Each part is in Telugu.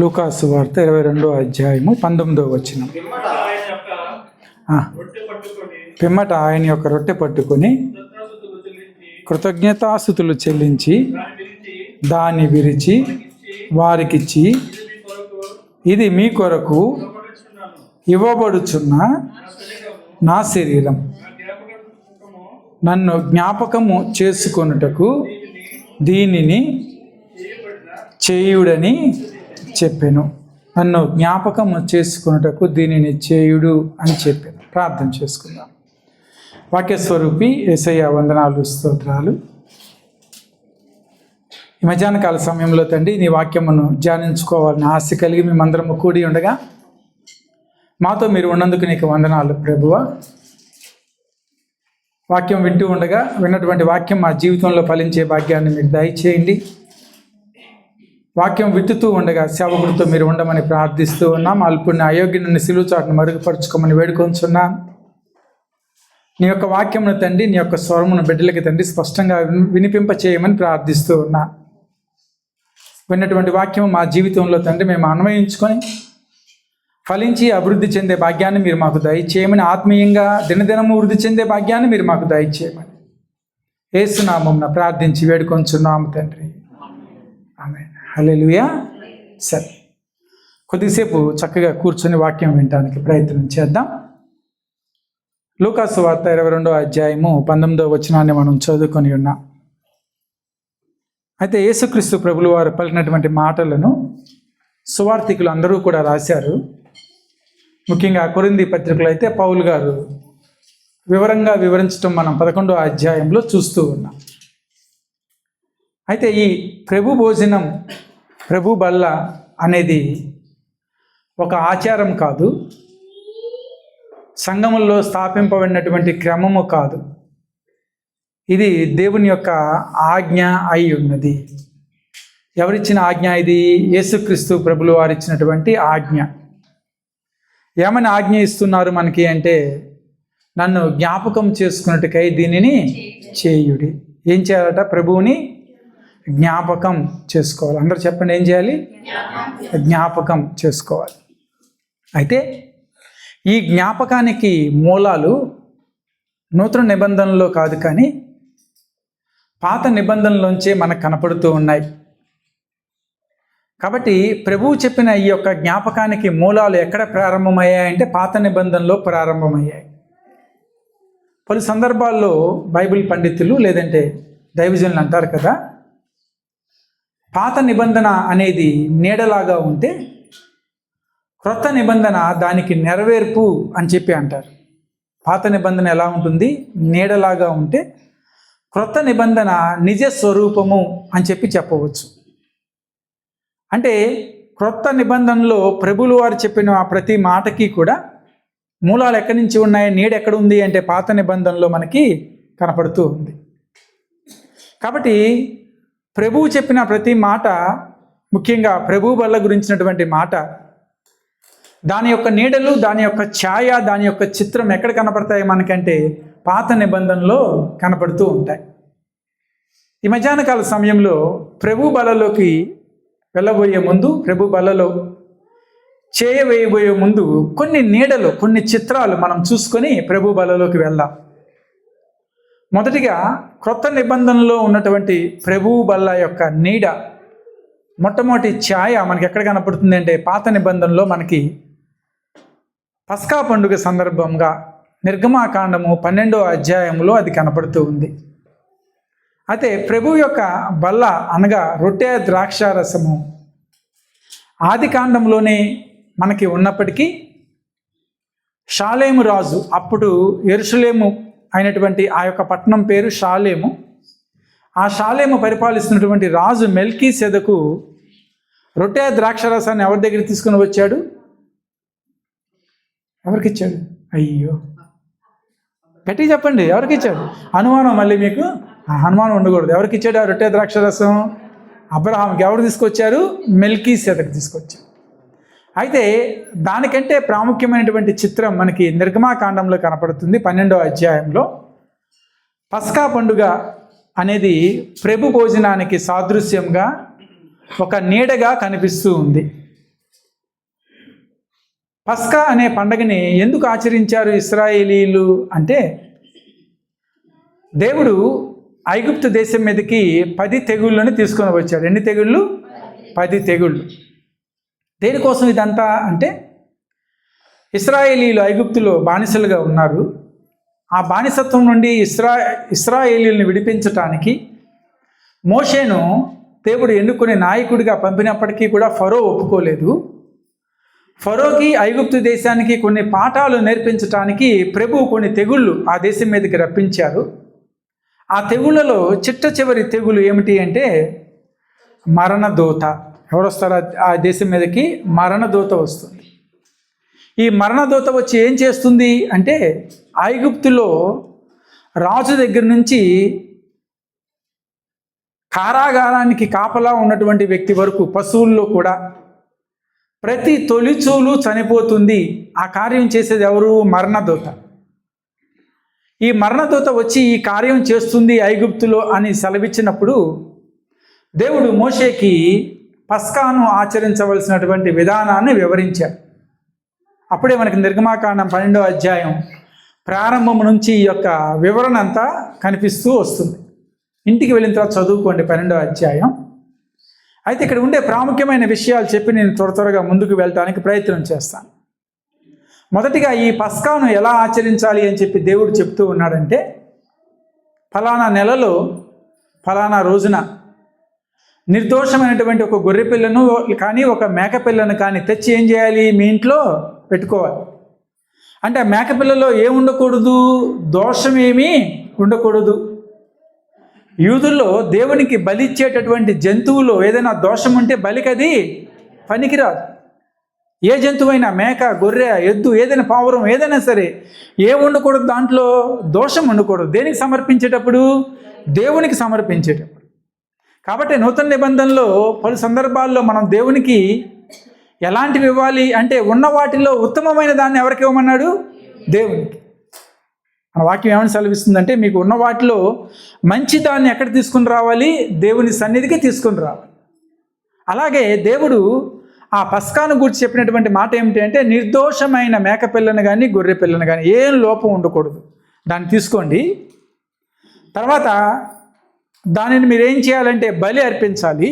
లూకాసు వార్త 22వ అధ్యాయము 19వ వచనం. పిమ్మట ఆయన యొక్క రొట్టె పట్టుకొని కృతజ్ఞతాస్తుతులు చెల్లించి దాన్ని విరిచి వారికిచ్చి, ఇది మీ కొరకు ఇవ్వబడుచున్న నా శరీరం, నన్ను జ్ఞాపకము చేసుకొనుటకు దీనిని చేయుడని చెప్పాను. నన్ను జ్ఞాపకము చేసుకొనుటకు దీనిని చేయుడు అని చెప్పాను. ప్రార్థన చేసుకుందాం. వాక్యస్వరూపి యేసయ్య వందనాలు, స్తోత్రాలు. ఈ మధ్యాహ్న కాల సమయంలో తండ్రి నీ వాక్యమును ధ్యానించుకోవాలని ఆశ కలిగి మేమందరము కూడి ఉండగా మాతో మీరు ఉన్నందుకు నీకు వందనాలు ప్రభువా. వాక్యం వింటూ ఉండగా విన్నటువంటి వాక్యం మా జీవితంలో ఫలించే భాగ్యాన్ని మీరు దయచేయండి. వాక్యం విత్తుతూ ఉండగా సేవకుడితో మీరు ఉండమని ప్రార్థిస్తూ ఉన్నాం. అల్పుని అయోగ్యుని సిలువ చాటును మరుగుపరుచుకోమని వేడుకొంచున్నాం. నీ యొక్క వాక్యమును తండ్రి, నీ యొక్క స్వరమును బిడ్డలకి తండ్రి స్పష్టంగా వినిపింప చేయమని ప్రార్థిస్తూ ఉన్నా. విన్నటువంటి వాక్యం మా జీవితంలో తండ్రి మేము అన్వయించుకొని ఫలించి అభివృద్ధి చెందే భాగ్యాన్ని మీరు మాకు దయచేయమని, ఆత్మీయంగా దినదినము వృద్ధి చెందే భాగ్యాన్ని మీరు మాకు దయచేయమని యేసు నామమున ప్రార్థించి వేడుకొంచున్నాము తండ్రి. ఆమేన్. హల్లెలూయా. సరే, కొద్దిసేపు చక్కగా కూర్చొని వాక్యం వినడానికి ప్రయత్నం చేద్దాం. లూకాసు వార్త 22వ అధ్యాయము 19వ వచనాన్ని మనం చదువుకొని ఉన్నాం. అయితే యేసుక్రీస్తు ప్రభులు వారు పలికినటువంటి మాటలను సువార్థికులు అందరూ కూడా రాశారు. ముఖ్యంగా కొరింథీ పత్రికలో అయితే పౌలు గారు వివరంగా వివరించడం మనం 11వ అధ్యాయంలో చూస్తూ ఉన్నాం. అయితే ఈ ప్రభు భోజనం, ప్రభు బల్ల అనేది ఒక ఆచారం కాదు, సంఘముల్లో స్థాపింపబడినటువంటి క్రమము కాదు. ఇది దేవుని యొక్క ఆజ్ఞ అయి ఉన్నది. ఎవరిచ్చిన ఆజ్ఞ ఇది? యేసుక్రీస్తు ప్రభులు వారు ఇచ్చినటువంటి ఆజ్ఞ. ఏమని ఆజ్ఞ ఇస్తున్నారు మనకి అంటే, నన్ను జ్ఞాపకం చేసుకున్నట్టుకై దీనిని చేయుడి. ఏం చేయాలట? ప్రభువుని జ్ఞాపకం చేసుకోవాలి. అందరూ చెప్పండి, ఏం చేయాలి? జ్ఞాపకం చేసుకోవాలి. అయితే ఈ జ్ఞాపకానికి మూలాలు నూతన నిబంధనలో కాదు, కానీ పాత నిబంధనలోంచే మనకు కనపడుతూ ఉన్నాయి. కాబట్టి ప్రభువు చెప్పిన ఈ యొక్క జ్ఞాపకానికి మూలాలు ఎక్కడ ప్రారంభమయ్యాయంటే పాత నిబంధనలో ప్రారంభమయ్యాయి. పలు సందర్భాల్లో బైబిల్ పండితులు లేదంటే దైవజనులు అంటారు కదా, పాత నిబంధన అనేది నీడలాగా ఉంటే క్రొత్త నిబంధన దానికి నెరవేర్పు అని చెప్పి అంటారు. పాత నిబంధన ఎలా ఉంటుంది? నీడలాగా ఉంటే క్రొత్త నిబంధన నిజ స్వరూపము అని చెప్పి చెప్పవచ్చు. అంటే క్రొత్త నిబంధనలో ప్రభువులు వారు చెప్పిన ప్రతి మాటకి కూడా మూలాలు ఎక్కడి నుంచి ఉన్నాయి, నీడ ఎక్కడ ఉంది అంటే పాత నిబంధనలో మనకి కనపడుతూ ఉంది. కాబట్టి ప్రభువు చెప్పిన ప్రతి మాట, ముఖ్యంగా ప్రభు బల్ల గురించినటువంటి మాట, దాని యొక్క నీడలు, దాని యొక్క ఛాయ, దాని యొక్క చిత్రం ఎక్కడ కనపడతాయి మనకంటే పాత నిబంధనలో కనపడుతూ ఉంటాయి. ఈ మధ్యాహ్న కాల సమయంలో ప్రభు బలలోకి వెళ్ళబోయే ముందు, ప్రభు బలలో చేయవేయబోయే ముందు కొన్ని నీడలు, కొన్ని చిత్రాలు మనం చూసుకొని ప్రభు బలలోకి వెళ్దాం. మొదటిగా క్రొత్త నిబంధనలో ఉన్నటువంటి ప్రభు బల్ల యొక్క నీడ, మొట్టమొదటి ఛాయ మనకి ఎక్కడ కనపడుతుంది అంటే పాత నిబంధనలో మనకి పస్కా పండుగ సందర్భంగా నిర్గమాకాండము 12వ అధ్యాయంలో అది కనపడుతూ ఉంది. అయితే ప్రభు యొక్క బల్ల అనగా రొట్టె ద్రాక్షారసము ఆది కాండంలోనే మనకి ఉన్నప్పటికీ షాలేము రాజు, అప్పుడు యెరూషలేము అయినటువంటి ఆ యొక్క పట్టణం పేరు షాలేము. ఆ షాలేము పరిపాలిస్తున్నటువంటి రాజు మెల్కీసెదకు రొట్టె ద్రాక్షారసాన్ని ఎవరి దగ్గర తీసుకుని వచ్చాడు? ఎవరికి ఇచ్చాడు? అయ్యో, గట్టిగా చెప్పండి, ఎవరికి ఇచ్చాడు? అనుమానం, మళ్ళీ మీకు అనుమానం ఉండకూడదు. ఎవరికి ఇచ్చాడు ఆ రొట్టె ద్రాక్షారసం? అబ్రహాంకి. ఎవరు తీసుకొచ్చారు? మెల్కీసెదకు తీసుకొచ్చారు. అయితే దానికంటే ప్రాముఖ్యమైనటువంటి చిత్రం మనకి నిర్గమాకాండంలో కనపడుతుంది. 12వ అధ్యాయంలో పస్కా పండుగ అనేది ప్రభు భోజనానికి సాదృశ్యంగా ఒక నీడగా కనిపిస్తూ ఉంది. పస్కా అనే పండగని ఎందుకు ఆచరించారు ఇశ్రాయేలీలు అంటే, దేవుడు ఐగుప్తు దేశం మీదకి 10 తెగుళ్ళని తీసుకొని వచ్చాడు. ఎన్ని తెగుళ్ళు? 10 తెగుళ్ళు. దేనికోసం ఇదంతా అంటే, ఇశ్రాయేలీలు ఐగుప్తులో బానిసలుగా ఉన్నారు. ఆ బానిసత్వం నుండి ఇశ్రాయేలీలను విడిపించటానికి మోషేను దేవుడు ఎన్నుకునే నాయకుడిగా పంపినప్పటికీ కూడా ఫరో ఒప్పుకోలేదు. ఫరోకి ఐగుప్తు దేశానికి కొన్ని పాఠాలు నేర్పించటానికి ప్రభువు కొన్ని తెగుళ్ళు ఆ దేశం మీదకి రప్పించారు. ఆ తెగుళ్ళలో చిట్ట చివరి తెగులు ఏమిటి అంటే మరణదూత. ఎవరు వస్తారు ఆ దేశం మీదకి? మరణదూత వస్తుంది. ఈ మరణదూత వచ్చి ఏం చేస్తుంది అంటే, ఐగుప్తులో రాజు దగ్గర నుంచి కారాగారానికి కాపలా ఉన్నటువంటి వ్యక్తి వరకు, పశువుల్లో కూడా ప్రతి తొలిచూలు చనిపోతుంది. ఆ కార్యం చేసేది ఎవరు? మరణదూత. ఈ మరణదూత వచ్చి ఈ కార్యం చేస్తుంది ఐగుప్తులో అని సెలవిచ్చినప్పుడు దేవుడు మోషేకి పస్కాను ఆచరించవలసినటువంటి విధానాన్ని వివరించాడు. అప్పుడే మనకి నిర్గమాకాండం 12వ అధ్యాయం ప్రారంభం నుంచి ఈ యొక్క వివరణ అంతా కనిపిస్తూ వస్తుంది. ఇంటికి వెళ్ళిన తర్వాత చదువుకోండి 12వ అధ్యాయం. అయితే ఇక్కడ ఉండే ప్రాముఖ్యమైన విషయాలు చెప్పి నేను త్వరగా ముందుకు వెళ్ళటానికి ప్రయత్నం చేస్తాను. మొదటిగా ఈ పస్కాను ఎలా ఆచరించాలి అని చెప్పి దేవుడు చెప్తూ ఉన్నాడంటే, ఫలానా నెలలో ఫలానా రోజున నిర్దోషమైనటువంటి ఒక గొర్రె పిల్లను కానీ ఒక మేక పిల్లను కానీ తెచ్చి ఏం చేయాలి? మీ ఇంట్లో పెట్టుకోవాలి. అంటే ఆ మేకపిల్లలో ఏం ఉండకూడదు? దోషం ఏమీ ఉండకూడదు. యూదుల్లో దేవునికి బలిచ్చేటటువంటి జంతువులో ఏదైనా దోషం ఉంటే బలికి అది పనికిరాదు. ఏ జంతువైనా, మేక, గొర్రె, ఎద్దు, ఏదైనా పావురం, ఏదైనా సరే ఏం ఉండకూడదు? దాంట్లో దోషం ఉండకూడదు. దేనికి సమర్పించేటప్పుడు? దేవునికి సమర్పించేటప్పుడు. కాబట్టి నూతన నిబంధనలో పలు సందర్భాల్లో మనం దేవునికి ఎలాంటివి ఇవ్వాలి అంటే, ఉన్న వాటిలో ఉత్తమమైన దాన్ని ఎవరికి ఇవ్వమన్నాడు? దేవునికి. మన వాక్యం ఏమని సెలవిస్తుందంటే, మీకు ఉన్న వాటిలో మంచి దాన్ని ఎక్కడ తీసుకుని రావాలి? దేవుని సన్నిధికి తీసుకుని రావాలి. అలాగే దేవుడు ఆ పస్కాను గురించి చెప్పినటువంటి మాట ఏమిటి అంటే, నిర్దోషమైన మేకపిల్లను కానీ గొర్రె పిల్లను కానీ ఏం లోపం ఉండకూడదు, దాన్ని తీసుకోండి. తర్వాత దానిని మీరు ఏం చేయాలంటే బలి అర్పించాలి.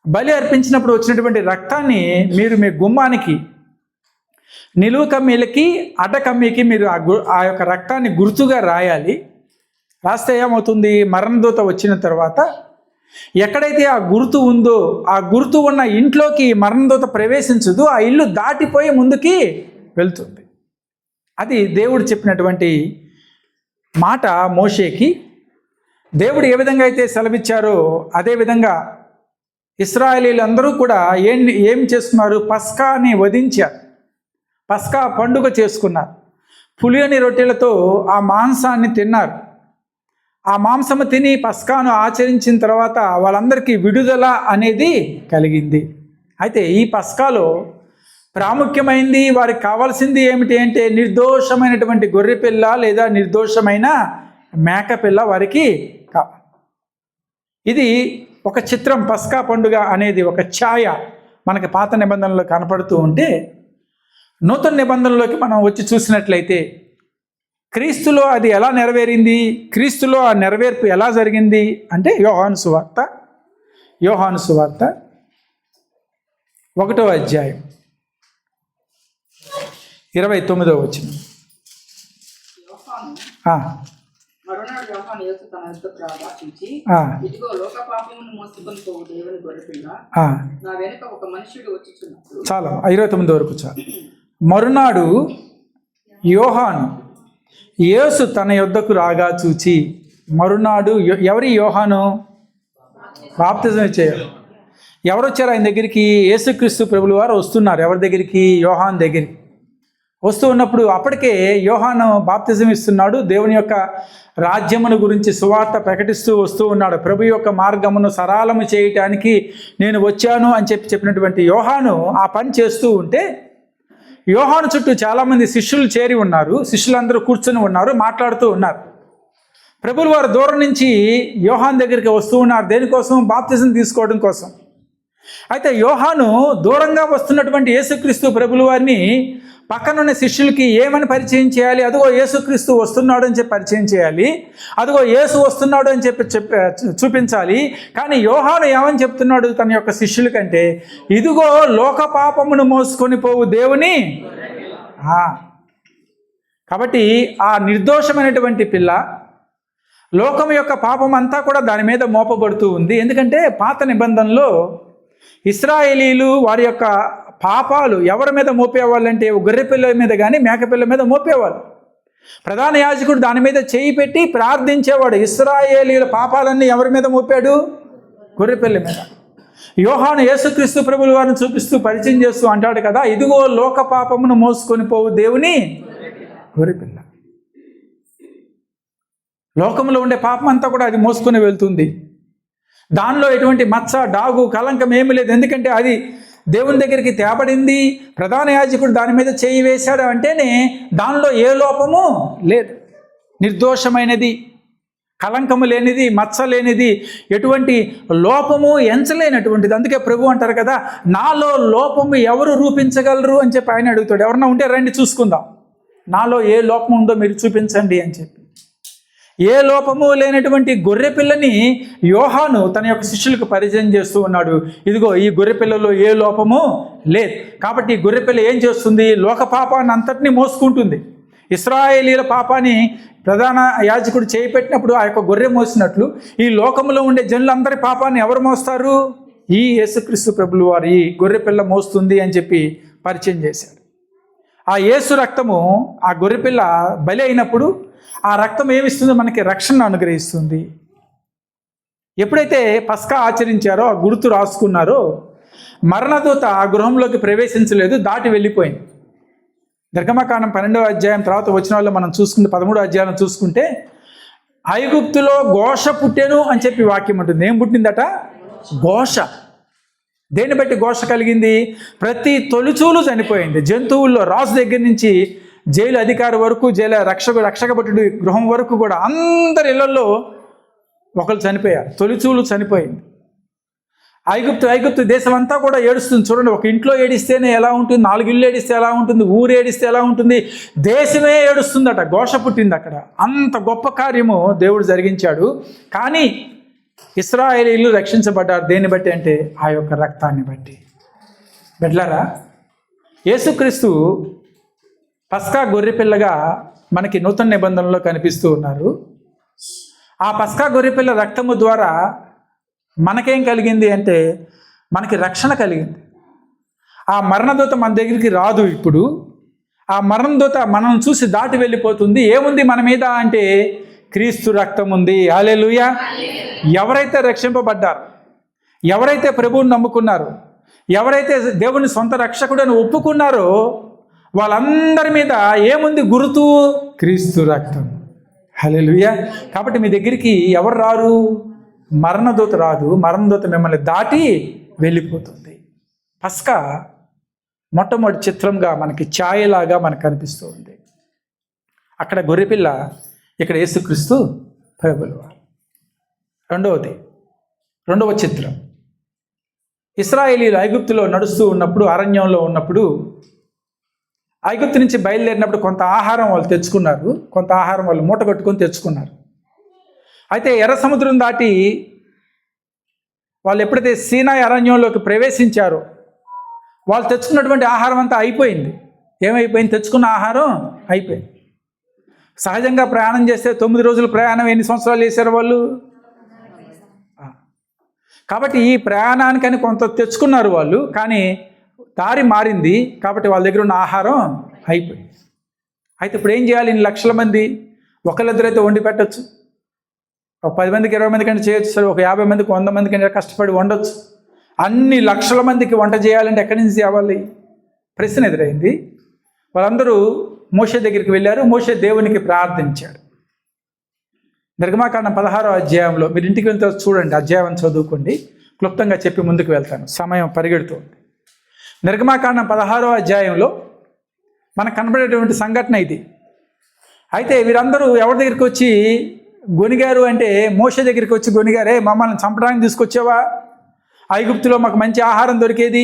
బలి అర్పించినప్పుడు వచ్చినటువంటి రక్తాన్ని మీరు మీ గుమ్మానికి, నిలువు కమ్మీలకి, అడ్డ కమ్మీకి మీరు ఆ యొక్క రక్తాన్ని గుర్తుగా రాయాలి. రాస్తే ఏమవుతుంది? మరణదూత వచ్చిన తర్వాత ఎక్కడైతే ఆ గుర్తు ఉందో ఆ గుర్తు ఉన్న ఇంట్లోకి మరణదూత ప్రవేశించదు. ఆ ఇల్లు దాటిపోయి ముందుకి వెళ్తుంది. అది దేవుడు చెప్పినటువంటి మాట మోషేకి. దేవుడు ఏ విధంగా అయితే సెలవిచ్చారో అదేవిధంగా ఇశ్రాయేలీలందరూ కూడా ఏం చేసుకున్నారు? పస్కాని వధించారు. పస్కా పండుగ చేసుకున్నారు. పులియని రొట్టెలతో ఆ మాంసాన్ని తిన్నారు. ఆ మాంసము తిని పస్కాను ఆచరించిన తర్వాత వాళ్ళందరికీ విడుదల అనేది కలిగింది. అయితే ఈ పస్కాలో ప్రాముఖ్యమైనది, వారికి కావాల్సింది ఏమిటి అంటే, నిర్దోషమైనటువంటి గొర్రెపిల్ల లేదా నిర్దోషమైన మేకపిల్ల వారికి కావాలి. ఇది ఒక చిత్రం. పస్కా పండుగ అనేది ఒక ఛాయ మనకి పాత నిబంధనలో కనపడుతూ ఉంటే, నూతన నిబంధనలోకి మనం వచ్చి చూసినట్లయితే క్రీస్తులో అది ఎలా నెరవేరింది? క్రీస్తులో ఆ నెరవేర్పు ఎలా జరిగింది అంటే, యోహాను సువార్త 1వ అధ్యాయం 29వ వచనం. మరునాడు యోహాను యేసు తన యొద్దకు రాగా చూచి, ఇదిగో లోక పాపమును మోసుకొని పోవు దేవుని గొర్రెపిల్ల, నా వెనుక ఒక మనుష్యుడు వచ్చుచున్నప్పుడు. చాలా 29 వరకు చాలు. మరునాడు యోహాను యేసు తన యొద్దకు రాగా చూచి. మరునాడు ఎవరి యోహాను? బాప్తిజం ఇచ్చేవారు. ఎవరు వచ్చారు ఆయన దగ్గరికి? యేసుక్రీస్తు ప్రభుల వారు వస్తున్నారు. ఎవరి దగ్గరికి? యోహాను దగ్గరికి వస్తూ ఉన్నప్పుడు అప్పటికే యోహాను బాప్తిజం ఇస్తున్నాడు. దేవుని యొక్క రాజ్యమును గురించి సువార్త ప్రకటిస్తూ వస్తూ ఉన్నాడు. ప్రభు యొక్క మార్గమును సరళము చేయటానికి నేను వచ్చాను అని చెప్పినటువంటి యోహాను ఆ పని చేస్తూ ఉంటే, యోహాను చుట్టూ చాలామంది శిష్యులు చేరి ఉన్నారు. శిష్యులందరూ కూర్చొని ఉన్నారు, మాట్లాడుతూ ఉన్నారు. ప్రభువుల వారు దూరం నుంచి యోహాను దగ్గరికి వస్తూ ఉన్నారు. దేనికోసం? బాప్తిజం తీసుకోవడం కోసం. అయితే యోహాను దూరంగా వస్తున్నటువంటి యేసుక్రీస్తు ప్రభుల వారిని పక్కనున్న శిష్యులకి ఏమని పరిచయం చేయాలి? అదిగో యేసుక్రీస్తు వస్తున్నాడు అని చెప్పి పరిచయం చేయాలి, అదిగో యేసు వస్తున్నాడు అని చెప్పి చూపించాలి. కానీ యోహాను ఏమని చెప్తున్నాడు తన యొక్క శిష్యులకంటే, ఇదిగో లోక పాపమును మోసుకొని పోవు దేవుని. కాబట్టి ఆ నిర్దోషమైనటువంటి పిల్ల, లోకం యొక్క పాపం అంతా కూడా దాని మీద మోపబడుతూ ఉంది. ఎందుకంటే పాత నిబంధనలో ఇశ్రాయేలీలు వారి యొక్క పాపాలు ఎవరి మీద మోపేవాళ్ళంటే గొర్రెపిల్ల మీద కానీ మేకపిల్ల మీద మోపేవాళ్ళు. ప్రధాన యాజకుడు దాని మీద చేయి పెట్టి ప్రార్థించేవాడు. ఇశ్రాయేలీల పాపాలన్నీ ఎవరి మీద మోపాడు? గొర్రెపిల్ల మీద. యోహాను యేసుక్రీస్తు ప్రభుల వారిని చూపిస్తూ పరిచయం చేస్తూ అంటాడు కదా, ఇదిగో లోక పాపమును మోసుకొని పోవు దేవుని గొర్రెపిల్ల. లోకంలో ఉండే పాపం అంతా కూడా అది మోసుకొని వెళ్తుంది. దానిలో ఎటువంటి మచ్చ, డాగు, కలంకం ఏమీ లేదు. ఎందుకంటే అది దేవుని దగ్గరికి తేబడింది. ప్రధాన యాజకుడు దాని మీద చేయి వేశాడు అంటేనే దానిలో ఏ లోపము లేదు. నిర్దోషమైనది, కలంకము లేనిది, మచ్చ లేనిది, ఎటువంటి లోపము ఎంచలేనటువంటిది. అందుకే ప్రభు అంటారు కదా, నాలో లోపము ఎవరు రూపించగలరు అని చెప్పి ఆయన అడుగుతాడు. ఎవరన్నా ఉంటే రండి చూసుకుందాం, నాలో ఏ లోపం ఉందో మీరు చూపించండి అని చెప్పి. ఏ లోపము లేనటువంటి గొర్రెపిల్లని యోహాను తన యొక్క శిష్యులకు పరిచయం చేస్తూ ఉన్నాడు. ఇదిగో ఈ గొర్రెపిల్లలో ఏ లోపము లేదు. కాబట్టి ఈ గొర్రెపిల్ల ఏం చేస్తుంది? లోక పాపాన్ని అంతటినీ మోసుకుంటుంది. ఇశ్రాయేలీల పాపాన్ని ప్రధాన యాజకుడు చేయిపెట్టినప్పుడు ఆ యొక్క గొర్రె మోసినట్లు ఈ లోకంలో ఉండే జనులందరి పాపాన్ని ఎవరు మోస్తారు? ఈ యేసుక్రీస్తు ప్రభులు వారు ఈ గొర్రెపిల్ల మోస్తుంది అని చెప్పి పరిచయం చేశారు. ఆ యేసు రక్తము ఆ గొర్రెపిల్ల బలి అయినప్పుడు ఆ రక్తం ఏమిస్తుందో మనకి రక్షణ అనుగ్రహిస్తుంది. ఎప్పుడైతే పస్కా ఆచరించారో, ఆ గుర్తు రాసుకున్నారో, మరణదూత ఆ గృహంలోకి ప్రవేశించలేదు, దాటి వెళ్ళిపోయింది. నిర్గమకాండం 12వ అధ్యాయం తర్వాత వచ్చిన వాళ్ళు మనం చూసుకుంటే 13వ అధ్యాయం చూసుకుంటే, ఐగుప్తులో ఘోష పుట్టెను అని చెప్పి వాక్యం ఉంటుంది. ఏం పుట్టిందట? ఘోష. దేన్ని బట్టి ఘోష కలిగింది? ప్రతి తొలిచూలు చనిపోయింది. జంతువుల్లో రాజు దగ్గర నుంచి జైలు అధికారి వరకు, జైలు రక్షకభటుడి గృహం వరకు కూడా అందరి ఇళ్లలో ఒకరు చనిపోయారు. తొలిచూలు చనిపోయింది. ఐగుప్తు దేశం అంతా కూడా ఏడుస్తుంది. చూడండి, ఒక ఇంట్లో ఏడిస్తేనే ఎలా ఉంటుంది, 4 ఇళ్ళు ఏడిస్తే ఎలా ఉంటుంది, ఊరు ఏడిస్తే ఎలా ఉంటుంది, దేశమే ఏడుస్తుందట. ఘోష పుట్టింది అక్కడ. అంత గొప్ప కార్యము దేవుడు జరిగించాడు. కానీ ఇశ్రాయేలీయులు రక్షించబడ్డారు. దేన్ని బట్టి అంటే ఆ యొక్క రక్తాన్ని బట్టి. బిడ్డలారా, యేసుక్రీస్తు పస్కా గొర్రెపిల్లగా మనకి నూతన నిబంధనలో కనిపిస్తూ ఉన్నారు. ఆ పస్కా గొర్రెపిల్ల రక్తము ద్వారా మనకేం కలిగింది అంటే మనకి రక్షణ కలిగింది. ఆ మరణదూత మన దగ్గరికి రాదు. ఇప్పుడు ఆ మరణదూత మనల్ని చూసి దాటి వెళ్ళిపోతుంది. ఏముంది మన మీద అంటే క్రీస్తు రక్తం ఉంది. హల్లెలూయా. ఎవరైతే రక్షింపబడ్డారు, ఎవరైతే ప్రభువుని నమ్ముకున్నారో, ఎవరైతే దేవుని సొంత రక్షకుడని ఒప్పుకున్నారో వాళ్ళందరి మీద ఏముంది గుర్తు? క్రీస్తు రక్తం. హల్లెలూయా. కాబట్టి మీ దగ్గరికి ఎవరు రారు? మరణదూత రాదు. మరణదూత మిమ్మల్ని దాటి వెళ్ళిపోతుంది. పస్కా మొట్టమొదటి చిత్రంగా మనకి ఛాయలాగా మనకు కనిపిస్తూ ఉంది. అక్కడ గొర్రెపిల్ల, ఇక్కడ యేసుక్రీస్తు ప్రభువుల వారు. రెండవ చిత్రం, ఇశ్రాయేలీయులు ఐగుప్తులో నడుస్తూ ఉన్నప్పుడు, అరణ్యంలో ఉన్నప్పుడు, ఐగుప్తు నుంచి బయలుదేరినప్పుడు కొంత ఆహారం వాళ్ళు తెచ్చుకున్నారు. కొంత ఆహారం వాళ్ళు మూట కట్టుకొని తెచ్చుకున్నారు. అయితే ఎర్ర సముద్రం దాటి వాళ్ళు ఎప్పుడైతే సీనాయి అరణ్యంలోకి ప్రవేశించారో వాళ్ళు తెచ్చుకున్నటువంటి ఆహారం అంతా అయిపోయింది. ఏమైపోయింది? తెచ్చుకున్న ఆహారం అయిపోయింది. సహజంగా ప్రయాణం చేస్తే 9 రోజులు ప్రయాణం ఎన్ని సంవత్సరాలు చేశారు వాళ్ళు? కాబట్టి ఈ ప్రయాణానికని కొంత తెచ్చుకున్నారు వాళ్ళు. కానీ దారి మారింది కాబట్టి వాళ్ళ దగ్గర ఉన్న ఆహారం అయిపోయింది. అయితే ఇప్పుడు ఏం చేయాలి? ఇన్ని లక్షల మంది ఒకళ్ళిద్దరైతే వండి పెట్టచ్చు. ఒక 10 మందికి 20 మంది కంటే చేయొచ్చు. సరే, ఒక 50 మందికి 100 మంది కంటే కష్టపడి వండొచ్చు. అన్ని లక్షల మందికి వంట చేయాలంటే ఎక్కడి నుంచి తేవాలి? ప్రశ్న ఎదురైంది. వాళ్ళందరూ మోషే దగ్గరికి వెళ్ళారు. మోషే దేవునికి ప్రార్థించాడు. నిర్గమకాండం 16వ అధ్యాయంలో మీరు ఇంటికి వెళ్తే చూడండి, అధ్యాయం చదువుకోండి. క్లుప్తంగా చెప్పి ముందుకు వెళ్తాను, సమయం పరిగెడుతుంది. నిర్గమకాండం 16వ అధ్యాయంలో మనకు కనబడేటువంటి సంఘటన ఇది. అయితే వీరందరూ ఎవరి దగ్గరికి వచ్చి గొనిగారు అంటే మోషే దగ్గరికి వచ్చి గొనిగారే, మమ్మల్ని చంపడానికి తీసుకొచ్చావా? ఐగుప్తులో మాకు మంచి ఆహారం దొరికేది,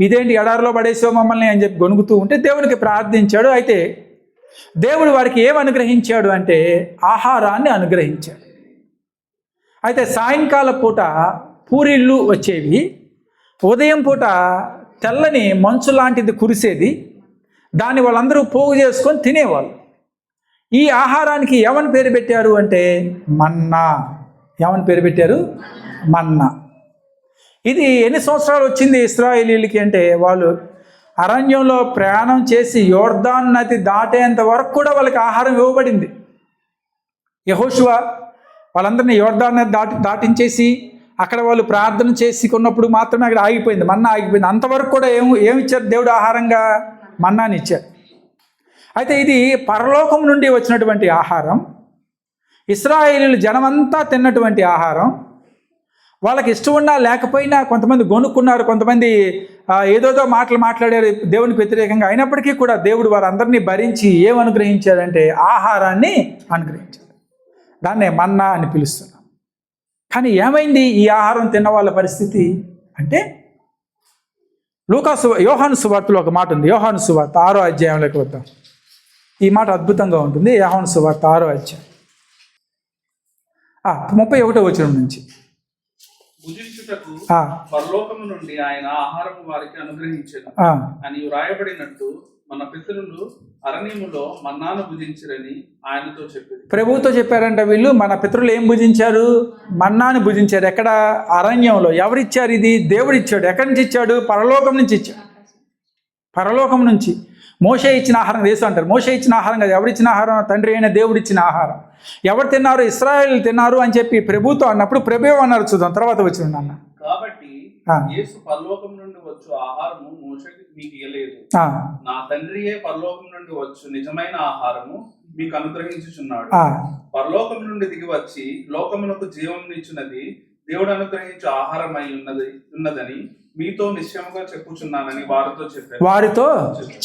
ఇదేంటి ఎడారిలో పడేసావు మమ్మల్ని అని చెప్పి గొనుగుతూ ఉంటే దేవునికి ప్రార్థించాడు. అయితే దేవుడు వారికి ఏం అనుగ్రహించాడు అంటే ఆహారాన్ని అనుగ్రహించాడు. అయితే సాయంకాల పూట పూరీళ్ళు వచ్చేవి, ఉదయం పూట తెల్లని మంచు లాంటిది కురిసేది, దాన్ని వాళ్ళందరూ పోగు చేసుకొని తినేవాళ్ళు. ఈ ఆహారానికి ఏమని పేరు పెట్టారు అంటే మన్నా. ఏమని పేరు పెట్టారు? మన్నా. ఇది ఎన్ని సంవత్సరాలు వచ్చింది ఇశ్రాయేలీయులకి అంటే, వాళ్ళు అరణ్యంలో ప్రయాణం చేసి యోర్దాను నది దాటేంత వరకు కూడా వాళ్ళకి ఆహారం ఇవ్వబడింది. యెహోషువ వాళ్ళందరినీ యోర్దాను నది దాటించేసి అక్కడ వాళ్ళు ప్రార్థన చేసి కొన్నప్పుడు మాత్రమే అక్కడ ఆగిపోయింది, మన్నా ఆగిపోయింది. అంతవరకు కూడా ఏమిచ్చారు దేవుడు? ఆహారంగా మన్నాని ఇచ్చారు. అయితే ఇది పరలోకం నుండి వచ్చినటువంటి ఆహారం, ఇశ్రాయేలీయులు జనమంతా తిన్నటువంటి ఆహారం. వాళ్ళకి ఇష్టం ఉన్నా లేకపోయినా కొంతమంది గొనుక్కున్నారు, కొంతమంది ఏదోదో మాటలు మాట్లాడారు దేవునికి వ్యతిరేకంగా. అయినప్పటికీ కూడా దేవుడు వారందరినీ భరించి ఏమనుగ్రహించాడంటే ఆహారాన్ని అనుగ్రహించాడు. దాన్నే మన్నా అని పిలుస్తున్నాం. కానీ ఏమైంది ఈ ఆహారం తిన్న వాళ్ళ పరిస్థితి అంటే, యోహాను సువార్తలో ఒక మాట ఉంది. యోహాను సువార్త 6వ అధ్యాయంలోకి వద్దాం. ఈ మాట అద్భుతంగా ఉంటుంది. యోహాను సువార్త 6వ అధ్యాయం 31వ వచనం నుంచి. భుజించుటకు పరలోకము నుండి ఆయన ఆహారము వారికి అనుగ్రహించెను అని వ్రాయబడినట్టు మన పితరులు అరణ్యములో మన్నాను భుజించరని ఆయనతో చెప్పారు. ప్రభువుతో చెప్పారంట వీళ్ళు. మన పితరులు ఏం భుజించారు? మన్నాను భుజించారు. ఎక్కడ? అరణ్యంలో. ఎవరిచ్చారు ఇది? దేవుడు ఇచ్చాడు. ఎక్కడి నుంచి ఇచ్చాడు? పరలోకం నుంచి ఇచ్చాడు. పరలోకం నుంచి. మోషే ఇచ్చిన ఆహారం వేసు అంటారు. మోషే ఇచ్చిన ఆహారం కాదు. ఎవరిచ్చిన ఆహారం? తండ్రి అయిన దేవుడు ఇచ్చిన ఆహారం. ఎవరు తిన్నారు? ఇశ్రాయేలు తిన్నారు అని చెప్పి ప్రభుతో అన్నప్పుడు ప్రభు అన్నారు. చూద్దాం తర్వాత వచ్చింది అన్న. కాబట్టి యేసు పరలోకం నుండి వచ్చు ఆహారము మోషేకి మీకు ఇయ్యలేదు, నా తండ్రియే పరలోకం నుండి వచ్చు నిజమైన ఆహారము మీకు అనుగ్రహించుచున్నాడు. పరలోకం నుండి దిగి వచ్చి లోకమునకు జీవమునిచ్చున్నది దేవుడు అనుగ్రహించు ఆహారం అయి ఉన్నదని మీతో నిశ్చయముగా చెప్పుచున్నానని వారితో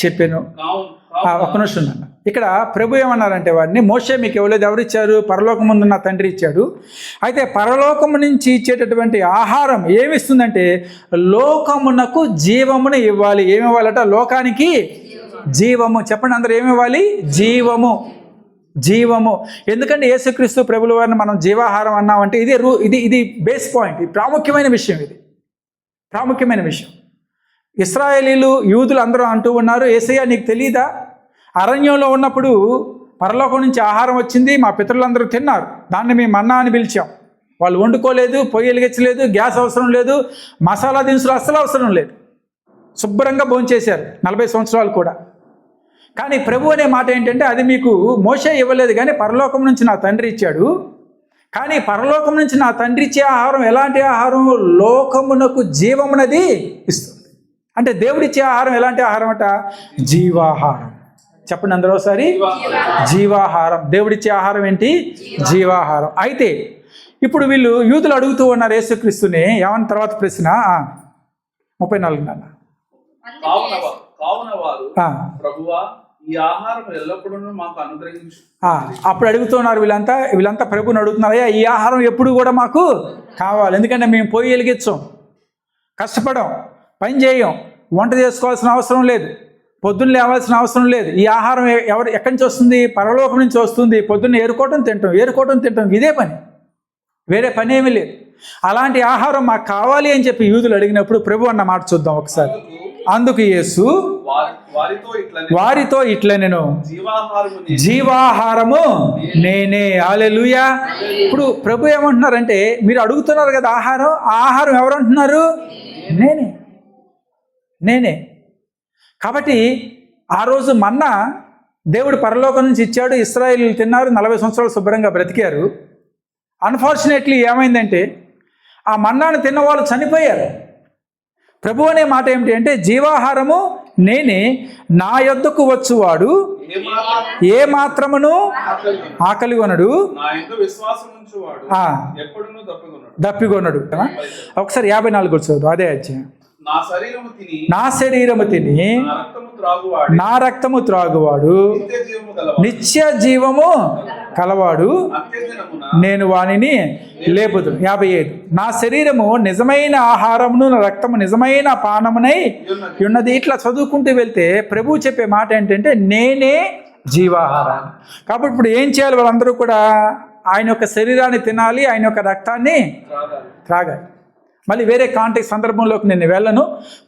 చెప్పాను. ఒక నిమిషం అన్న. ఇక్కడ ప్రభు ఏమన్నారంటే వారిని, మోషే మీకు ఇవ్వలేదు, ఎవరిచ్చారు? పరలోకం ముందు నా తండ్రి ఇచ్చాడు. అయితే పరలోకము నుంచి ఇచ్చేటటువంటి ఆహారం ఏమిస్తుందంటే లోకమునకు జీవమును ఇవ్వాలి. ఏమి ఇవ్వాలట? లోకానికి జీవము. చెప్పండి అందరూ, ఏమి ఇవ్వాలి? జీవము. జీవము. ఎందుకంటే యేసుక్రీస్తు ప్రభుల వారిని మనం జీవాహారం అన్నామంటే ఇది బేస్ పాయింట్. ఇది ప్రాముఖ్యమైన విషయం. ఇది ప్రాముఖ్యమైన విషయం. ఇశ్రాయేలీలు యూదులు అందరూ అంటూ ఉన్నారు, యేసయ్య నీకు తెలీదా, అరణ్యంలో ఉన్నప్పుడు పరలోకం నుంచి ఆహారం వచ్చింది, మా పితరులందరూ తిన్నారు, దాన్ని మేము మన్నా అని పిలిచాం. వాళ్ళు వండుకోలేదు, పొయ్యి వెలిగించలేదు, గ్యాస్ అవసరం లేదు, మసాలా దినుసులు అస్సలు అవసరం లేదు, శుభ్రంగా భోంచేశారు 40 సంవత్సరాలు కూడా. కానీ ప్రభు అనే మాట ఏంటంటే, అది మీకు మోషే ఇవ్వలేదు కానీ పరలోకం నుంచి నా తండ్రి ఇచ్చాడు. కానీ పరలోకం నుంచి నా తండ్రి ఇచ్చే ఆహారం ఎలాంటి ఆహారం? లోకమునకు జీవమునది ఇస్తుంది. అంటే దేవుడిచ్చే ఆహారం ఎలాంటి ఆహారం అట? జీవాహారం. చెప్పండి అందరూ ఒకసారి, జీవాహారం. దేవుడిచ్చే ఆహారం ఏంటి? జీవాహారం. అయితే ఇప్పుడు వీళ్ళు యూదులు అడుగుతూ ఉన్నారు యేసుక్రీస్తుని. ఏమన్న తర్వాత ప్రశ్న 34 నాన్న. ఈ ఆహారం ఎల్లప్పుడూ మాకు అనుగ్రహించు. అప్పుడు అడుగుతున్నారు వీళ్ళంతా ప్రభుని అడుగుతున్నారు, అయ్యా ఈ ఆహారం ఎప్పుడు కూడా మాకు కావాలి. ఎందుకంటే మేము పొయ్యి వెలిగించాం, కష్టపడం, పని చేయం, వంట చేసుకోవాల్సిన అవసరం లేదు, పొద్దున్న లేవాల్సిన అవసరం లేదు. ఈ ఆహారం ఎక్కడి నుంచి వస్తుంది? పరలోకం నుంచి వస్తుంది. పొద్దున్న ఏరుకోవటం తింటాం, ఇదే పని, వేరే పని ఏమీ లేదు. అలాంటి ఆహారం మాకు కావాలి అని చెప్పి యూదులు అడిగినప్పుడు ప్రభు అన్న మాట చూద్దాం ఒకసారి. అందుకు యేసు వారితో ఇట్లా, నేను జీవాహారము నేనే. హల్లెలూయా. ఇప్పుడు ప్రభు ఏమంటున్నారంటే, మీరు అడుగుతున్నారు కదా ఆహారం, ఆ ఆహారం ఎవరు అంటున్నారు? నేనే. కాబట్టి ఆ రోజు మన్నా దేవుడు పరలోకం నుంచి ఇచ్చాడు, ఇశ్రాయేలీయులు తిన్నారు, 40 సంవత్సరాలు శుభ్రంగా బ్రతికారు. అన్ఫార్చునేట్లీ ఏమైందంటే ఆ మన్నాను తిన్న వాళ్ళు చనిపోయారు. ప్రభు అనే మాట ఏమిటి అంటే, జీవాహారము నేనే, నా యొద్దకు వచ్చువాడు ఏ మాత్రమును ఆకలి కొనడు, దప్పికొనడు. ఒకసారి 54 చదువు, అదే అధ్యాయం. నా శరీరము తిని నా రక్తము త్రాగువాడు నిత్య జీవము కలవాడు అంత్యదినమున నేను వానిని లేపుదు. 55 నా శరీరము నిజమైన ఆహారమును నా రక్తము నిజమైన పానమునై ఉన్నది. ఇట్లా చదువుకుంటూ వెళ్తే ప్రభువు చెప్పే మాట ఏంటంటే నేనే జీవాహారాన్ని. కాబట్టి ఇప్పుడు ఏం చేయాలి? వాళ్ళందరూ కూడా ఆయన యొక్క శరీరాన్ని తినాలి, ఆయన యొక్క రక్తాన్ని త్రాగాలి. మళ్ళీ వేరే కాంటెక్స్ట్ సందర్భంలోకి నేను వెళ్ళను.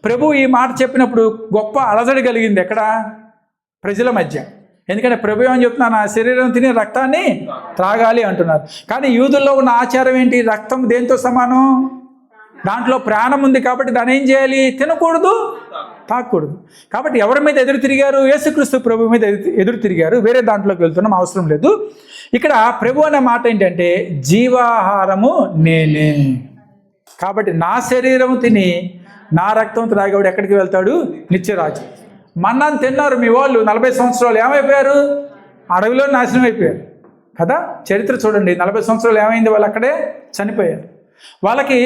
ప్రభు ఈ మాట చెప్పినప్పుడు గొప్ప అలజడి కలిగింది ఎక్కడ? ప్రజల మధ్య. ఎందుకంటే ప్రభు ఏమని చెప్తున్నా, నా శరీరం తిని రక్తాన్ని త్రాగాలి అంటున్నారు. కానీ యూదుల్లో ఉన్న ఆచారం ఏంటి? రక్తం దేంతో సమానం? దాంట్లో ప్రాణం ఉంది కాబట్టి దాన్ని ఏం చేయాలి? తినకూడదు, తాకూడదు. కాబట్టి ఎవరి మీద ఎదురు తిరిగారు? యేసుక్రీస్తు ప్రభు మీద ఎదురు తిరిగారు. వేరే దాంట్లోకి వెళ్తున్నాం, అవసరం లేదు. ఇక్కడ ప్రభు అనే మాట ఏంటంటే జీవాహారము నేనే. కాబట్టి నా శరీరం తిని నా రక్తం త్రాగేవాడు ఎక్కడికి వెళ్తాడు? నిత్యరాజ్యం. మన్నాన్ని తిన్నారు మీ వాళ్ళు 40 సంవత్సరాలు, ఏమైపోయారు? అడవిలో నాశనం అయిపోయారు కదా. చరిత్ర చూడండి, 40 సంవత్సరాలు ఏమైంది? వాళ్ళు అక్కడే చనిపోయారు. వాళ్ళకి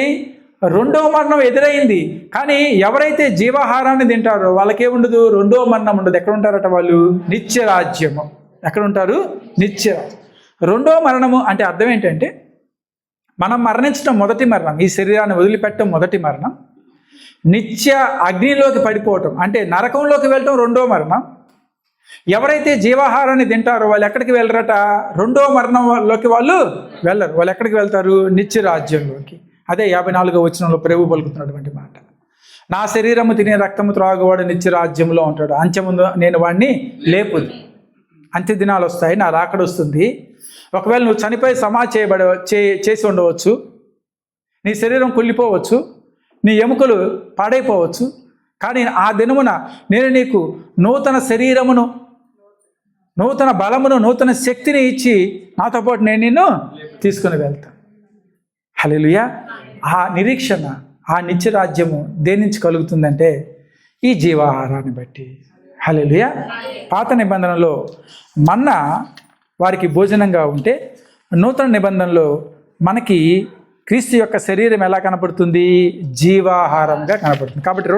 రెండవ మరణం ఎదురైంది. కానీ ఎవరైతే జీవాహారాన్ని తింటారో వాళ్ళకేముండదు? రెండవ మరణం ఉండదు. ఎక్కడ ఉంటారట వాళ్ళు? నిత్యరాజ్యము. ఎక్కడ ఉంటారు? నిత్యరాజ్యం. రెండవ మరణము అంటే అర్థం ఏంటంటే మనం మరణించడం మొదటి మరణం, ఈ శరీరాన్ని వదిలిపెట్టడం మొదటి మరణం. నిత్య అగ్నిలోకి పడిపోవటం అంటే నరకంలోకి వెళ్ళటం రెండో మరణం. ఎవరైతే జీవాహారాన్ని తింటారో వాళ్ళు ఎక్కడికి వెళ్ళరట? రెండో మరణంలోకి వాళ్ళు వెళ్ళరు. వాళ్ళు ఎక్కడికి వెళ్తారు? నిత్య రాజ్యంలోకి. అదే 54వ వచనంలో ప్రభు పలుకుతున్నటువంటి మాట. నా శరీరము తినే రక్తము త్రాగువాడు నిత్య రాజ్యంలో ఉంటాడు, అంత్యముందు నేను వాడిని లేపుదు. అంత్య దినాలు వస్తాయి, నా రాకడ వస్తుంది. ఒకవేళ నువ్వు చనిపోయి చేసి ఉండవచ్చు, నీ శరీరం కుళ్ళిపోవచ్చు, నీ ఎముకలు పాడైపోవచ్చు. కానీ ఆ దినమున నేను నీకు నూతన శరీరమును, నూతన బలమును, నూతన శక్తిని ఇచ్చి నాతో పాటు నేను నిన్ను తీసుకుని వెళ్తాను. హల్లెలూయా. ఆ నిరీక్షణ, ఆ నిత్యరాజ్యము దేని నుంచి కలుగుతుందంటే ఈ జీవాహారాన్ని బట్టి. హల్లెలూయా. పాత నిబంధనలో మన్నా వారికి భోజనంగా ఉంటే, నూతన నిబంధనలో మనకి క్రీస్తు యొక్క శరీరం ఎలా కనపడుతుంది? జీవాహారంగా కనపడుతుంది. కాబట్టి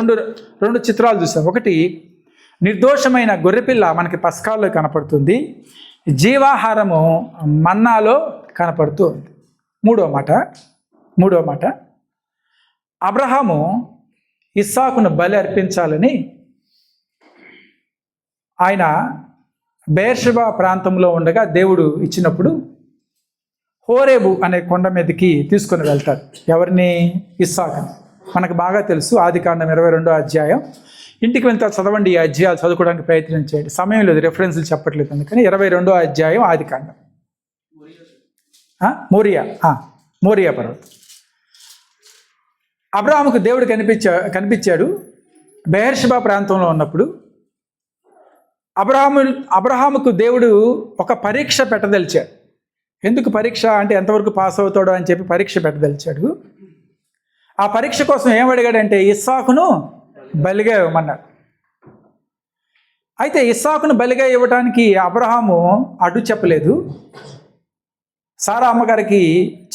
రెండు చిత్రాలు చూస్తాం. ఒకటి నిర్దోషమైన గొర్రెపిల్ల మనకి పస్కాల్లో కనపడుతుంది, జీవాహారము మన్నాలో కనపడుతూ ఉంది. మూడో మాట అబ్రహాము ఇస్సాకును బలి అర్పించాలని ఆయన బెయేర్షెబా ప్రాంతంలో ఉండగా దేవుడు ఇచ్చినప్పుడు హోరేబు అనే కొండ మీదకి తీసుకొని వెళ్తాడు. ఎవరిని? ఇస్సాకుని. మనకు బాగా తెలుసు, ఆదికాండం 22వ అధ్యాయం. ఇంటికి వెళ్తే చదవండి, ఈ అధ్యాయాలు చదువుకోవడానికి ప్రయత్నం చేయండి. సమయం లేదు, రెఫరెన్స్లు చెప్పట్లేదు. అందుకని 22వ అధ్యాయం ఆదికాండం. మోరియా పర్వతం. అబ్రహాముకు దేవుడు కనిపించాడు బెయేర్షెబా ప్రాంతంలో ఉన్నప్పుడు. అబ్రహాముకు దేవుడు ఒక పరీక్ష పెట్టదలిచాడు. ఎందుకు పరీక్ష అంటే ఎంతవరకు పాస్ అవుతాడో అని చెప్పి పరీక్ష పెట్టదలిచాడు. ఆ పరీక్ష కోసం ఏం అడిగాడంటే ఇస్సాకును బలిగా ఇవ్వమన్నాడు. అయితే ఇస్సాకును బలిగా ఇవ్వడానికి అబ్రహాము అడ్డు చెప్పలేదు. సారా అమ్మగారికి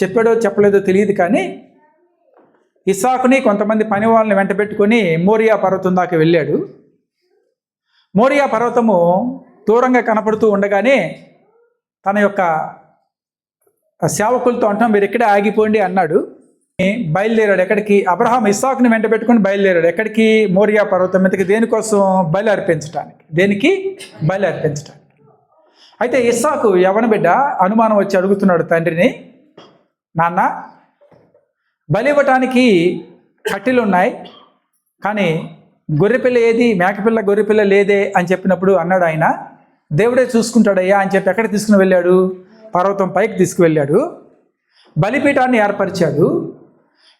చెప్పాడో చెప్పలేదో తెలియదు, కానీ ఇస్సాకుని కొంతమంది పని వాళ్ళని వెంట పెట్టుకొని మోరియా పర్వతం దాకా వెళ్ళాడు. మోరియా పర్వతము దూరంగా కనపడుతూ ఉండగానే తన యొక్క సేవకులతో అంటాం, మీరు ఇక్కడే ఆగిపోండి అన్నాడు. బయలుదేరాడు. ఎక్కడికి? అబ్రహాం ఇస్సాకుని వెంట పెట్టుకుని బయలుదేరాడు. ఎక్కడికి? మోరియా పర్వతం మీదకి. దేనికోసం? బలి అర్పించడానికి. దేనికి? బలి అర్పించడానికి. అయితే ఇస్సాకు యవన బిడ్డ అనుమానం వచ్చి అడుగుతున్నాడు తండ్రిని, నాన్న బలి ఇవ్వటానికి కట్టెలు ఉన్నాయి, కానీ గొర్రెపిల్ల ఏది? మేకపిల్ల గొర్రెపిల్ల లేదే అని చెప్పినప్పుడు అన్నాడు ఆయన, దేవుడే చూసుకుంటాడయ్యా అని చెప్పి ఎక్కడ తీసుకుని వెళ్ళాడు? పర్వతం పైకి తీసుకువెళ్ళాడు. బలిపీఠాన్ని ఏర్పరిచాడు.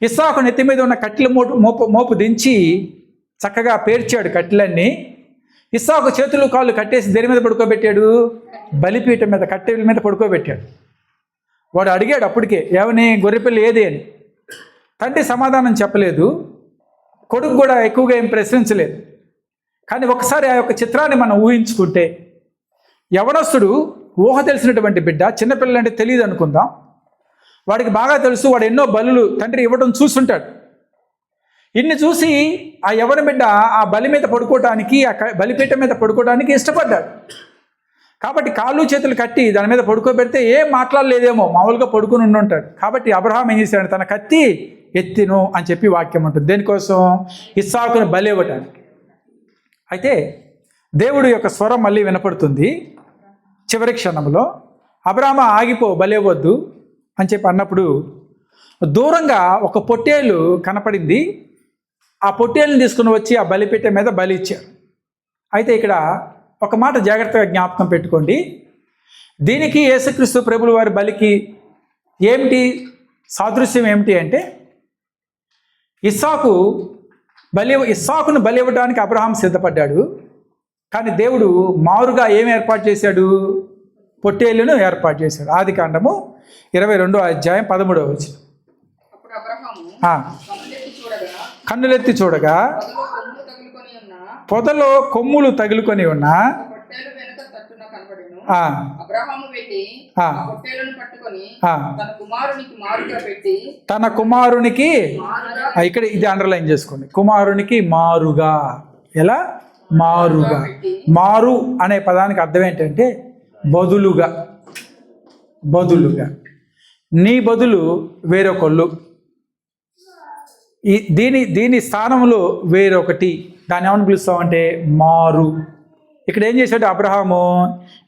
ఇస్సాకు నెత్తి మీద ఉన్న కట్టెల మోపు దించి చక్కగా పేర్చాడు కట్టెలన్నీ. ఇస్సాకు చేతులు కాళ్ళు కట్టేసి దేని మీద పడుకోబెట్టాడు? బలిపీఠం మీద, కట్టెల మీద పడుకోబెట్టాడు. వాడు అడిగాడు అప్పటికే, ఏమని? గొర్రెపిల్ల ఏది అని. తండ్రి సమాధానం చెప్పలేదు, కొడుకు కూడా ఎక్కువగా ఏం ప్రశ్నించలేదు. కానీ ఒకసారి ఆ యొక్క చిత్రాన్ని మనం ఊహించుకుంటే, యవనస్తుడు, ఊహ తెలిసినటువంటి బిడ్డ, చిన్నపిల్లలు అంటే తెలియదు అనుకుందాం, వాడికి బాగా తెలుసు, వాడు ఎన్నో బలులు తండ్రి ఇవ్వడం చూస్తుంటాడు. ఇన్ని చూసి ఆ యవన బిడ్డ ఆ బలి మీద పడుకోవటానికి, ఆ బలిపీఠం మీద పడుకోవడానికి ఇష్టపడ్డాడు. కాబట్టి కాళ్ళు చేతులు కట్టి దాని మీద పడుకోబెడితే ఏం మాట్లాడలేదేమో, మామూలుగా పడుకుని ఉండుంటాడు. కాబట్టి అబ్రహాం ఏం చేశాడు, తన కత్తి ఎత్తిను అని చెప్పి వాక్యం ఉంటుంది. దేనికోసం? ఇస్సాకును బలి ఇవ్వటానికి. అయితే దేవుడి యొక్క స్వరం మళ్ళీ వినపడుతుంది చివరి క్షణంలో. అబ్రహామా ఆగిపో, బలి ఇవ్వద్దు అని చెప్పి అన్నప్పుడు దూరంగా ఒక పొట్టేలు కనపడింది. ఆ పొట్టేలుని తీసుకుని వచ్చి ఆ బలిపీఠం మీద బలి ఇచ్చారు. అయితే ఇక్కడ ఒక మాట జాగ్రత్తగా జ్ఞాపకం పెట్టుకోండి. దీనికి యేసుక్రీస్తు ప్రభుల వారి బలికి ఏమిటి సాదృశ్యం ఏమిటి అంటే, ఇస్సాకును బలి ఇవ్వడానికి అబ్రహాం సిద్ధపడ్డాడు. కానీ దేవుడు మారుగా ఏమి ఏర్పాటు చేశాడు? పొట్టేలును ఏర్పాటు చేశాడు. ఆదికాండము 22వ అధ్యాయం 13వ వచనం. అప్పుడు అబ్రహాము కన్నులెత్తి చూడగా పొదలో కొమ్ములు తగులుకొని ఉన్న పొట్టేలు వెనుక తట్టున కనబడెను. ఆ, అబ్రహాము వెళ్ళి ఆ, ఆ పొట్టేలును పట్టుకొని ఆ, తన కుమారునికి మారుగా పెట్టి తన కుమారునికి, ఇక్కడ ఇది అండర్లైన్ చేసుకోండి, కుమారునికి మారుగా. ఎలా? మారుగా. మారు అనే పదానికి అర్థం ఏంటంటే బదులుగా. బదులుగా, నీ బదులు వేరొకళ్ళు, దీని స్థానంలో వేరొకటి, దాన్ని ఏమని పిలుస్తామంటే మారు. ఇక్కడ ఏం చేశాడు అబ్రహాము?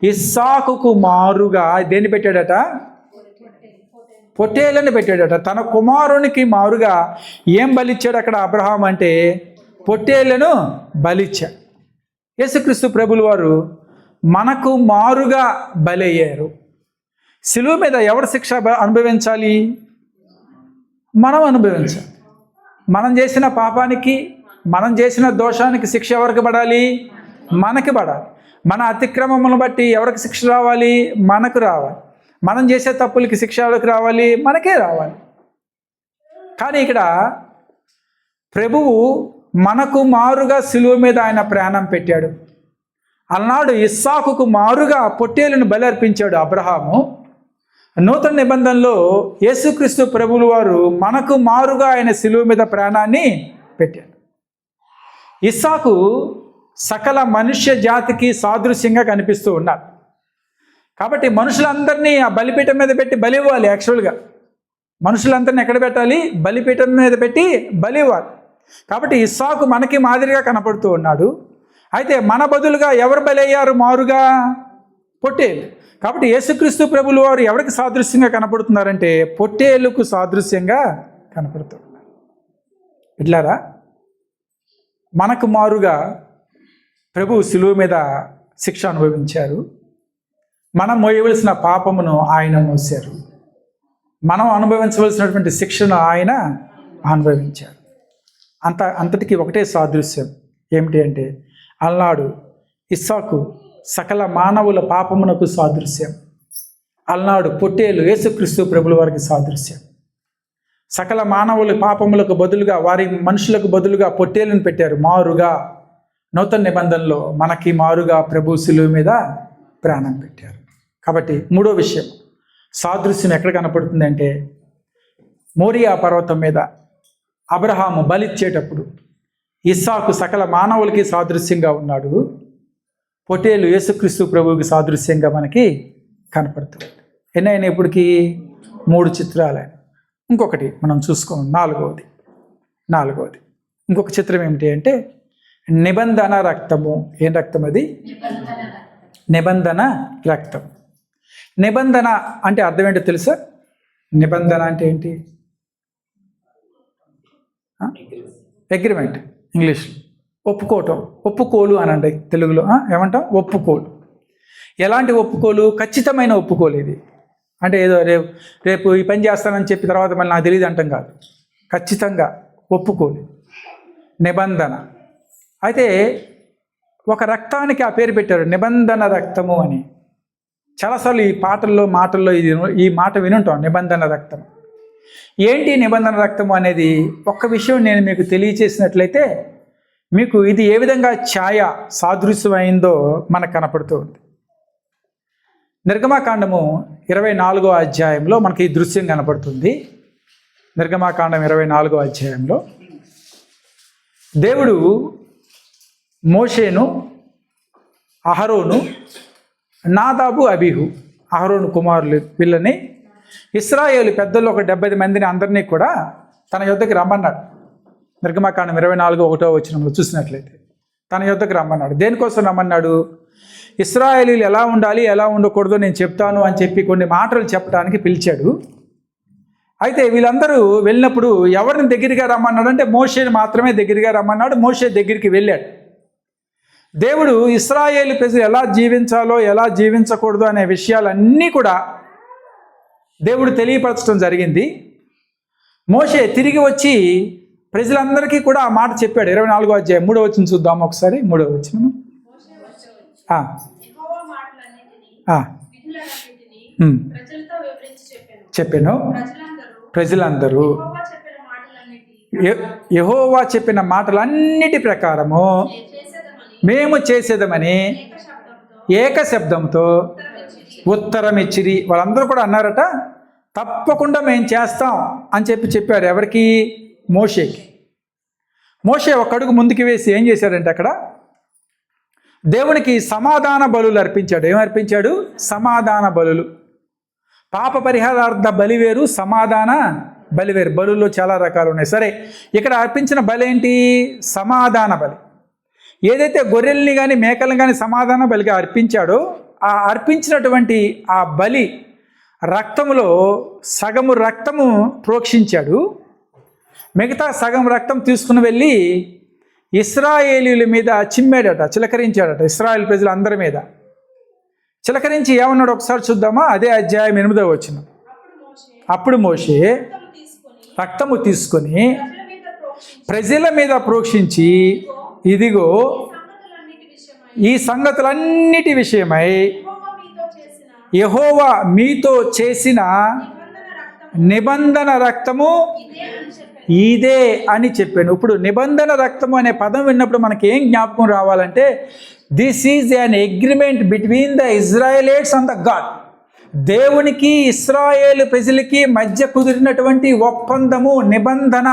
ఇస్సాకుకు మారుగా దేన్ని పెట్టాడట? పొట్టేళ్ళని పెట్టాడట. తన కుమారునికి మారుగా ఏం బలిచ్చాడు అక్కడ అబ్రహాం అంటే? పొట్టేళ్లను బలిచ్చాడు. యేసుక్రీస్తు ప్రభుల వారు మనకు మారుగా బలయ్యారు. శిలువ మీద ఎవరు శిక్ష అనుభవించాలి? మనం అనుభవించాలి. మనం చేసిన పాపానికి, మనం చేసిన దోషానికి శిక్ష ఎవరికి పడాలి? మనకి పడాలి. మన అతిక్రమములను బట్టి ఎవరికి శిక్ష రావాలి? మనకు రావాలి. మనం చేసే తప్పులకి శిక్ష ఎవరికి రావాలి? మనకే రావాలి. కానీ ఇక్కడ ప్రభువు మనకు మారుగా శిలువ మీద ఆయన ప్రాణం పెట్టాడు. అలనాడు ఇస్సాకుకు మారుగా పొట్టేలును బలి అర్పించాడు అబ్రహాము. నూతన నిబంధనలో యేసుక్రీస్తు ప్రభువుల వారు మనకు మారుగా ఆయన శిలువ మీద ప్రాణాన్ని పెట్టాడు. ఇస్సాకు సకల మనుష్య జాతికి సాదృశ్యంగా కనిపిస్తూ ఉన్నాడు. కాబట్టి మనుషులందరినీ ఆ బలిపీఠం మీద పెట్టి బలి ఇవ్వాలి. యాక్చువల్గా మనుషులందరినీ ఎక్కడ పెట్టాలి? బలిపీఠం మీద పెట్టి బలి ఇవ్వాలి. కాబట్టి ఇస్సాకు మనకి మాదిరిగా కనపడుతూ ఉన్నాడు. అయితే మన బదులుగా ఎవరు బలి అయ్యారు? మారుగా పొట్టేలు. కాబట్టి యేసుక్రీస్తు ప్రభులు వారు ఎవరికి సాదృశ్యంగా కనపడుతున్నారంటే పొట్టేలుకు సాదృశ్యంగా కనపడుతున్నారు. ఇట్లారా మనకు మారుగా ప్రభు శిలువ మీద శిక్ష అనుభవించారు. మనం మోయవలసిన పాపమును ఆయన మోసారు. మనం అనుభవించవలసినటువంటి శిక్షను ఆయన అనుభవించారు. అంతటికి ఒకటే సాదృశ్యం ఏమిటి అంటే, అలనాడు ఇస్సాకు సకల మానవుల పాపమునకు సాదృశ్యం, అలనాడు పొట్టేలు యేసుక్రీస్తు ప్రభుల వారికి సాదృశ్యం. సకల మానవుల పాపములకు బదులుగా, వారి మనుషులకు బదులుగా పొట్టేలును పెట్టారు మారుగా. నూతన నిబంధనలో మనకి మారుగా ప్రభు శిలువ మీద ప్రాణం పెట్టారు. కాబట్టి మూడో విషయం సాదృశ్యం ఎక్కడ కనపడుతుంది అంటే, మోరియా పర్వతం మీద అబ్రహాము బలిచ్చేటప్పుడు ఇస్సాకు సకల మానవులకి సాదృశ్యంగా ఉన్నాడు. పొట్టేలు యేసుక్రీస్తు ప్రభువుకి సాదృశ్యంగా మనకి కనపడుతుంది. ఎన్నైనా ఇప్పటికి 3 చిత్రాలు. ఇంకొకటి మనం చూసుకోం, నాలుగవది ఇంకొక చిత్రం ఏమిటి అంటే నిబంధన రక్తము. ఏం రక్తం అది? నిబంధన రక్తం. నిబంధన అంటే అర్థం ఏంటో తెలుసా? నిబంధన అంటే ఏంటి? అగ్రిమెంట్, ఇంగ్లీష్లో ఒప్పుకోవటం, ఒప్పుకోలు అని అంటే తెలుగులో ఏమంటాం? ఒప్పుకోలు. ఎలాంటి ఒప్పుకోలు? ఖచ్చితమైన ఒప్పుకోలు ఇది. అంటే ఏదో రేపు ఈ పని చేస్తానని చెప్పి తర్వాత మళ్ళీ నాకు తెలియదు అంటాం కాదు. ఖచ్చితంగా ఒప్పుకోలు, నిబంధన. అయితే ఒక రక్తానికి ఆ పేరు పెట్టారు, నిబంధన రక్తము అని. చాలాసార్లు ఈ మాటల్లో ఈ మాట వినుంటాం, నిబంధన రక్తం. ఏంటి నిబంధన రక్తము అనేది? ఒక్క విషయం నేను మీకు తెలియచేసినట్లయితే మీకు ఇది ఏ విధంగా సాదృశ్యమైందో మనకు కనపడుతూ ఉంది. నిర్గమాకాండము 24వ అధ్యాయంలో మనకి ఈ దృశ్యం కనపడుతుంది. నిర్గమాకాండం 24వ అధ్యాయంలో దేవుడు మోషేను, అహరోను, నాదాబు, అబీహు, అహరోను కుమారులు వీళ్ళని ఇశ్రాయేలు పెద్దలు ఒక 70 మందిని అందరినీ కూడా తన యొద్దకు రమ్మన్నాడు. నిర్గమకాండం 24:1 చూసినట్లయితే తన యొద్దకు రమ్మన్నాడు. దేనికోసం రమ్మన్నాడు? ఇశ్రాయేలీలు ఎలా ఉండాలి, ఎలా ఉండకూడదో నేను చెప్తాను అని చెప్పి కొన్ని మాటలు చెప్పడానికి పిలిచాడు. అయితే వీళ్ళందరూ వెళ్ళినప్పుడు ఎవరిని దగ్గరగా రమ్మన్నాడు అంటే మోషేని మాత్రమే దగ్గరగా రమ్మన్నాడు. మోషే దగ్గరికి వెళ్ళాడు. దేవుడు ఇశ్రాయేలు ప్రజలు ఎలా జీవించాలో ఎలా జీవించకూడదు అనే విషయాలన్నీ కూడా దేవుడు తెలియపరచడం జరిగింది. మోషే తిరిగి వచ్చి ప్రజలందరికీ కూడా ఆ మాట చెప్పాడు. 24వ అధ్యాయం 3వ వచనం చూద్దాం ఒకసారి. 3వ వచనం. చెప్పాను. ప్రజలందరూ యెహోవా చెప్పిన మాటలన్నిటి ప్రకారము మేము చేసేదమని ఏక శబ్దంతో ఉత్తరం ఇచ్చిరి. వాళ్ళందరూ కూడా అన్నారట, తప్పకుండా మేము చేస్తాం అని చెప్పారు. ఎవరికి? మోషేకి. మోషే ఒక అడుగు ముందుకు వేసి ఏం చేశాడంటే అక్కడ దేవునికి సమాధాన బలులు అర్పించాడు. ఏమర్పించాడు? సమాధాన బలులు. పాప పరిహారార్థ బలి వేరు, సమాధాన బలి వేరు. బలుల్లో చాలా రకాలు ఉన్నాయి. సరే, ఇక్కడ అర్పించిన బలి ఏంటి? సమాధాన బలి. ఏదైతే గొర్రెల్ని కానీ మేకల్ని కానీ సమాధాన బలిగా అర్పించాడో ఆ అర్పించినటువంటి ఆ బలి రక్తములో సగము రక్తము ప్రోక్షించాడు. మిగతా సగం రక్తం తీసుకుని వెళ్ళి ఇశ్రాయేలీల మీద చిమ్మాడట, చిలకరించాడట. ఇశ్రాయేల్ ప్రజలందరి మీద చిలకరించి ఏమన్నాడు ఒకసారి చూద్దామా? అదే అధ్యాయం 8వ వచనం. అప్పుడు మోషే రక్తము తీసుకొని ప్రజల మీద ప్రోక్షించి, ఇదిగో ఈ సంగతులన్నిటి విషయమై యెహోవా మీతో చేసిన నిబంధన రక్తము ఇదే అని చెప్పాను. ఇప్పుడు నిబంధన రక్తము అనే పదం విన్నప్పుడు మనకి ఏం జ్ఞాపకం రావాలంటే, this is an agreement between the Israelites and the God. దేవునికి ఇశ్రాయేలు ప్రజలకి మధ్య కుదిరినటువంటి ఒప్పందము, నిబంధన.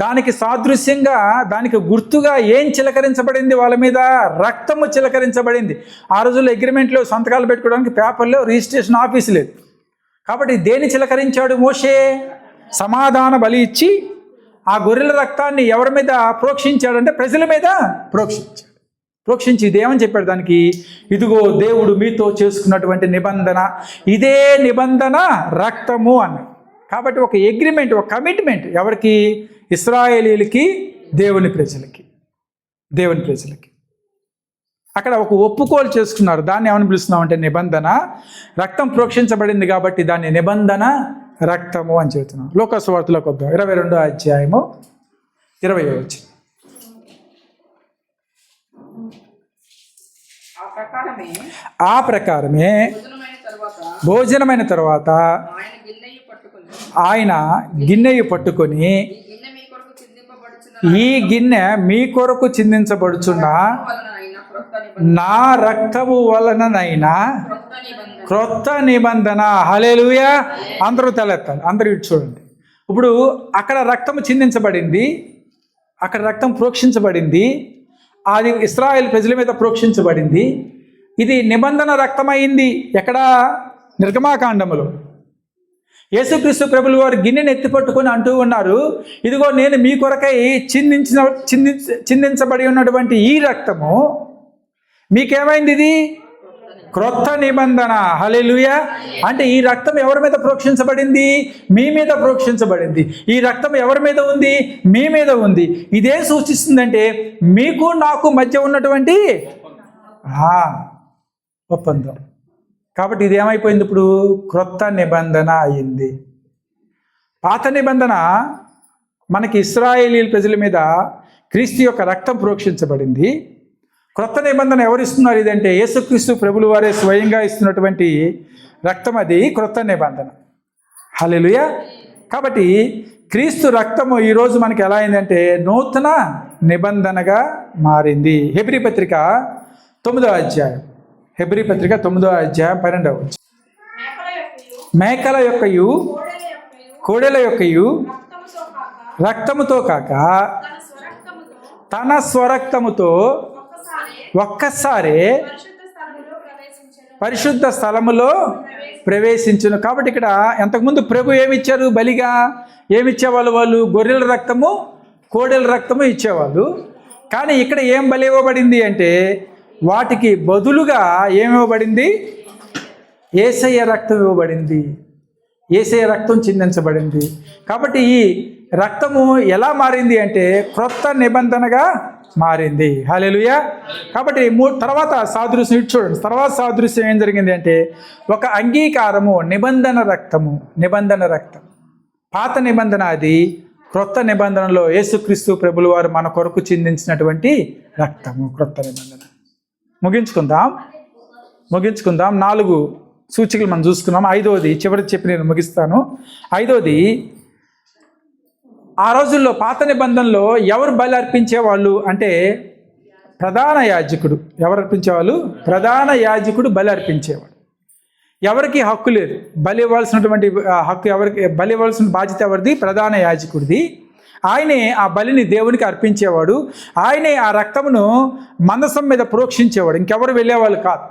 దానికి సాదృశ్యంగా, దానికి గుర్తుగా ఏం చిలకరించబడింది? వాళ్ళ మీద రక్తము చిలకరించబడింది. ఆ రోజుల్లో అగ్రిమెంట్లో సంతకాలు పెట్టుకోవడానికి పేపర్లో రిజిస్ట్రేషన్ ఆఫీస్ లేదు. కాబట్టి దేని చిలకరించాడు మోషే? సమాధాన బలి ఇచ్చి ఆ గొర్రెల రక్తాన్ని ఎవరి మీద ప్రోక్షించాడంటే ప్రజల మీద ప్రోక్షించాడు. ప్రోక్షించి ఇదేమని చెప్పాడు దానికి? ఇదిగో దేవుడు మీతో చేసుకున్నటువంటి నిబంధన, ఇదే నిబంధన రక్తము అన్నాడు. కాబట్టి ఒక అగ్రిమెంట్, ఒక కమిట్మెంట్. ఎవరికి? ఇశ్రాయేలీలకి, దేవుని ప్రజలకి. దేవుని ప్రజలకి అక్కడ ఒక ఒప్పుకోలు చేసుకున్నారు. దాన్ని ఏమని పిలుస్తున్నామంటే నిబంధన. రక్తం ప్రోక్షించబడింది కాబట్టి దాన్ని నిబంధన రక్తము అని చెబుతున్నాం. లోకా సువార్తలోకి వద్దాం. 22వ అధ్యాయము 20వ వచనం. ఆ ప్రకారమే భోజనమైన తర్వాత ఆయన గిన్నెయు పట్టుకొని, ఈ గిన్నె మీ కొరకు చిందించబడుచున్న నా రక్తము వలననైనా క్రొత్త నిబంధన. హల్లెలూయా. అందరూ తలెత్తాలి, అందరూ ఇటు చూడండి. ఇప్పుడు అక్కడ రక్తము చిందించబడింది, అక్కడ రక్తం ప్రోక్షించబడింది. అది ఇశ్రాయేల్ ప్రజల మీద ప్రోక్షించబడింది. ఇది నిబంధన రక్తమైంది. ఎక్కడ? నిర్గమాకాండములో. యేసుక్రీస్తు ప్రభులు వారు గిన్నెని ఎత్తిపట్టుకొని అంటూ ఉన్నారు, ఇదిగో నేను మీ కొరకై చిందించబడి ఉన్నటువంటి ఈ రక్తము మీకేమైంది? ఇది క్రొత్త నిబంధన. హల్లెలూయా. అంటే ఈ రక్తం ఎవరి మీద ప్రోక్షించబడింది? మీ మీద ప్రోక్షించబడింది. ఈ రక్తం ఎవరి మీద ఉంది? మీ మీద ఉంది. ఇదే సూచిస్తుందంటే మీకు నాకు మధ్య ఉన్నటువంటి ఒప్పందం. కాబట్టి ఇది ఏమైపోయింది? ఇప్పుడు క్రొత్త నిబంధన అయింది. పాత నిబంధన మనకి ఇశ్రాయేలీల ప్రజల మీద క్రీస్తు యొక్క రక్తం ప్రోక్షించబడింది. క్రొత్త నిబంధన ఎవరు ఇస్తున్నారు? ఇదంటే యేసుక్రీస్తు ప్రభులు వారే స్వయంగా ఇస్తున్నటువంటి రక్తం. అది క్రొత్త నిబంధన. హల్లెలూయా. కాబట్టి క్రీస్తు రక్తము ఈరోజు మనకి ఎలా అయిందంటే నూతన నిబంధనగా మారింది. హెబ్రీ పత్రిక 9వ అధ్యాయం. హెబ్రీ పత్రిక 9వ అధ్యాయం 12వ వచనం. మేకల యొక్కయు కోడెల యొక్కయు రక్తముతో కాక తన స్వరక్తముతో ఒక్కసారి పరిశుద్ధ స్థలములో ప్రవేశించును. కాబట్టి ఇక్కడ అంతకుముందు ప్రభు ఏమిచ్చారు బలిగా? ఏమిచ్చేవాళ్ళు వాళ్ళు? గొర్రెల రక్తము, కోడెల రక్తము ఇచ్చేవాళ్ళు. కానీ ఇక్కడ ఏం బలి ఇవ్వబడింది అంటే వాటికి బదులుగా ఏమివ్వబడింది? యేసయ్య రక్తం ఇవ్వబడింది. యేసయ్య రక్తం చిందించబడింది. కాబట్టి ఈ రక్తము ఎలా మారింది అంటే క్రొత్త నిబంధనగా మారింది. హల్లెలూయా. కాబట్టి తర్వాత సాదృశ్యం చూడండి. తర్వాత సాదృశ్యం ఏం జరిగింది అంటే ఒక అంగీకారము, నిబంధన రక్తము. నిబంధన రక్తం పాత నిబంధన, అది క్రొత్త నిబంధనలో యేసుక్రీస్తు ప్రభుల వారు మన కొరకు చిందించినటువంటి రక్తము, క్రొత్త నిబంధన. ముగించుకుందాం. 4 సూచికలు మనం చూసుకున్నాం. 5వది చివరికి చెప్పి నేను ముగిస్తాను. 5వది, ఆ రోజుల్లో పాత నిబంధనలో ఎవరు బలి అర్పించేవాళ్ళు అంటే ప్రధాన యాజకుడు. ఎవరు అర్పించేవాళ్ళు? ప్రధాన యాజకుడు బలి అర్పించేవాడు. ఎవరికి హక్కు లేదు. బలి ఇవ్వాల్సినటువంటి హక్కు ఎవరికి? బలి ఇవ్వాల్సిన బాధ్యత ఎవరిది? ప్రధాన యాజకుడిది. ఆయనే ఆ బలిని దేవునికి అర్పించేవాడు. ఆయనే ఆ రక్తమును మందసం మీద ప్రోక్షించేవాడు. ఇంకెవరు వెళ్ళేవాళ్ళు కాదు.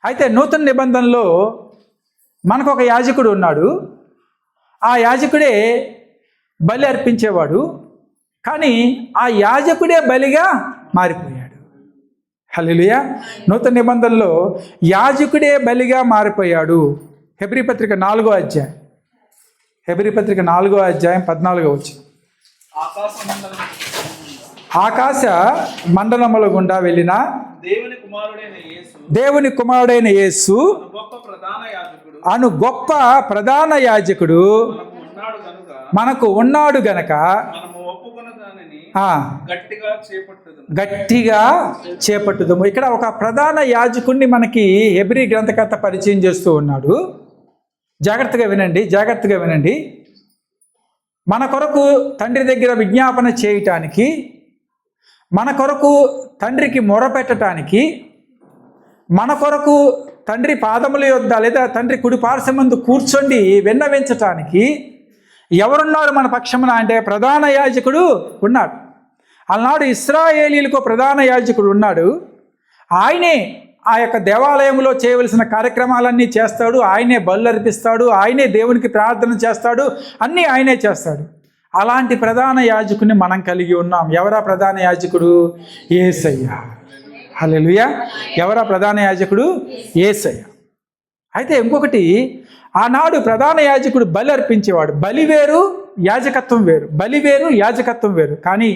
అయితే నూతన నిబంధనలో మనకు ఒక యాజకుడు ఉన్నాడు. ఆ యాజకుడే బలి అర్పించేవాడు. కానీ ఆ యాజకుడే బలిగా మారిపోయాడు. హల్లెలూయా. నూతన నిబంధనలో యాజకుడే బలిగా మారిపోయాడు. హెబ్రీ పత్రిక 4వ అధ్యాయం. హెబ్రీ పత్రిక 4వ అధ్యాయం 14వ వచనం. ఆకాశ మండలముల గుండా వెళ్ళిన దేవుని కుమారుడైన యేసు అను గొప్ప ప్రధాన యాజకుడు మనకు ఉన్నాడు గనక గట్టిగా చేపట్టుదము. ఇక్కడ ఒక ప్రధాన యాజకుడిని మనకి హెబ్రీ గ్రంథకర్త పరిచయం చేస్తూ ఉన్నాడు. జాగ్రత్తగా వినండి. మన కొరకు తండ్రి దగ్గర విజ్ఞాపన చేయటానికి, మన కొరకు తండ్రికి మొరపెట్టడానికి, మన కొరకు తండ్రి పాదముల యొద్ద లేదా తండ్రి కుడి పార్శ్వమందు కూర్చొని విన్నవించటానికి ఎవరున్నారు మన పక్షమున అంటే ప్రధాన యాజకుడు ఉన్నాడు. అలనాడు ఇశ్రాయేలీలకు ప్రధాన యాజకుడు ఉన్నాడు. ఆయనే ఆ యొక్క దేవాలయంలో చేయవలసిన కార్యక్రమాలన్నీ చేస్తాడు. ఆయనే బలులు అర్పిస్తాడు. ఆయనే దేవునికి ప్రార్థన చేస్తాడు. అన్నీ ఆయనే చేస్తాడు. అలాంటి ప్రధాన యాజకుడిని మనం కలిగి ఉన్నాం. ఎవరా ప్రధాన యాజకుడు? యేసయ్య. హల్లెలూయా. ఎవరా ప్రధాన యాజకుడు? యేసయ్య. అయితే ఇంకొకటి, ఆనాడు ప్రధాన యాజకుడు బలి అర్పించేవాడు. బలి వేరు, యాజకత్వం వేరు. బలి వేరు, యాజకత్వం వేరు. కానీ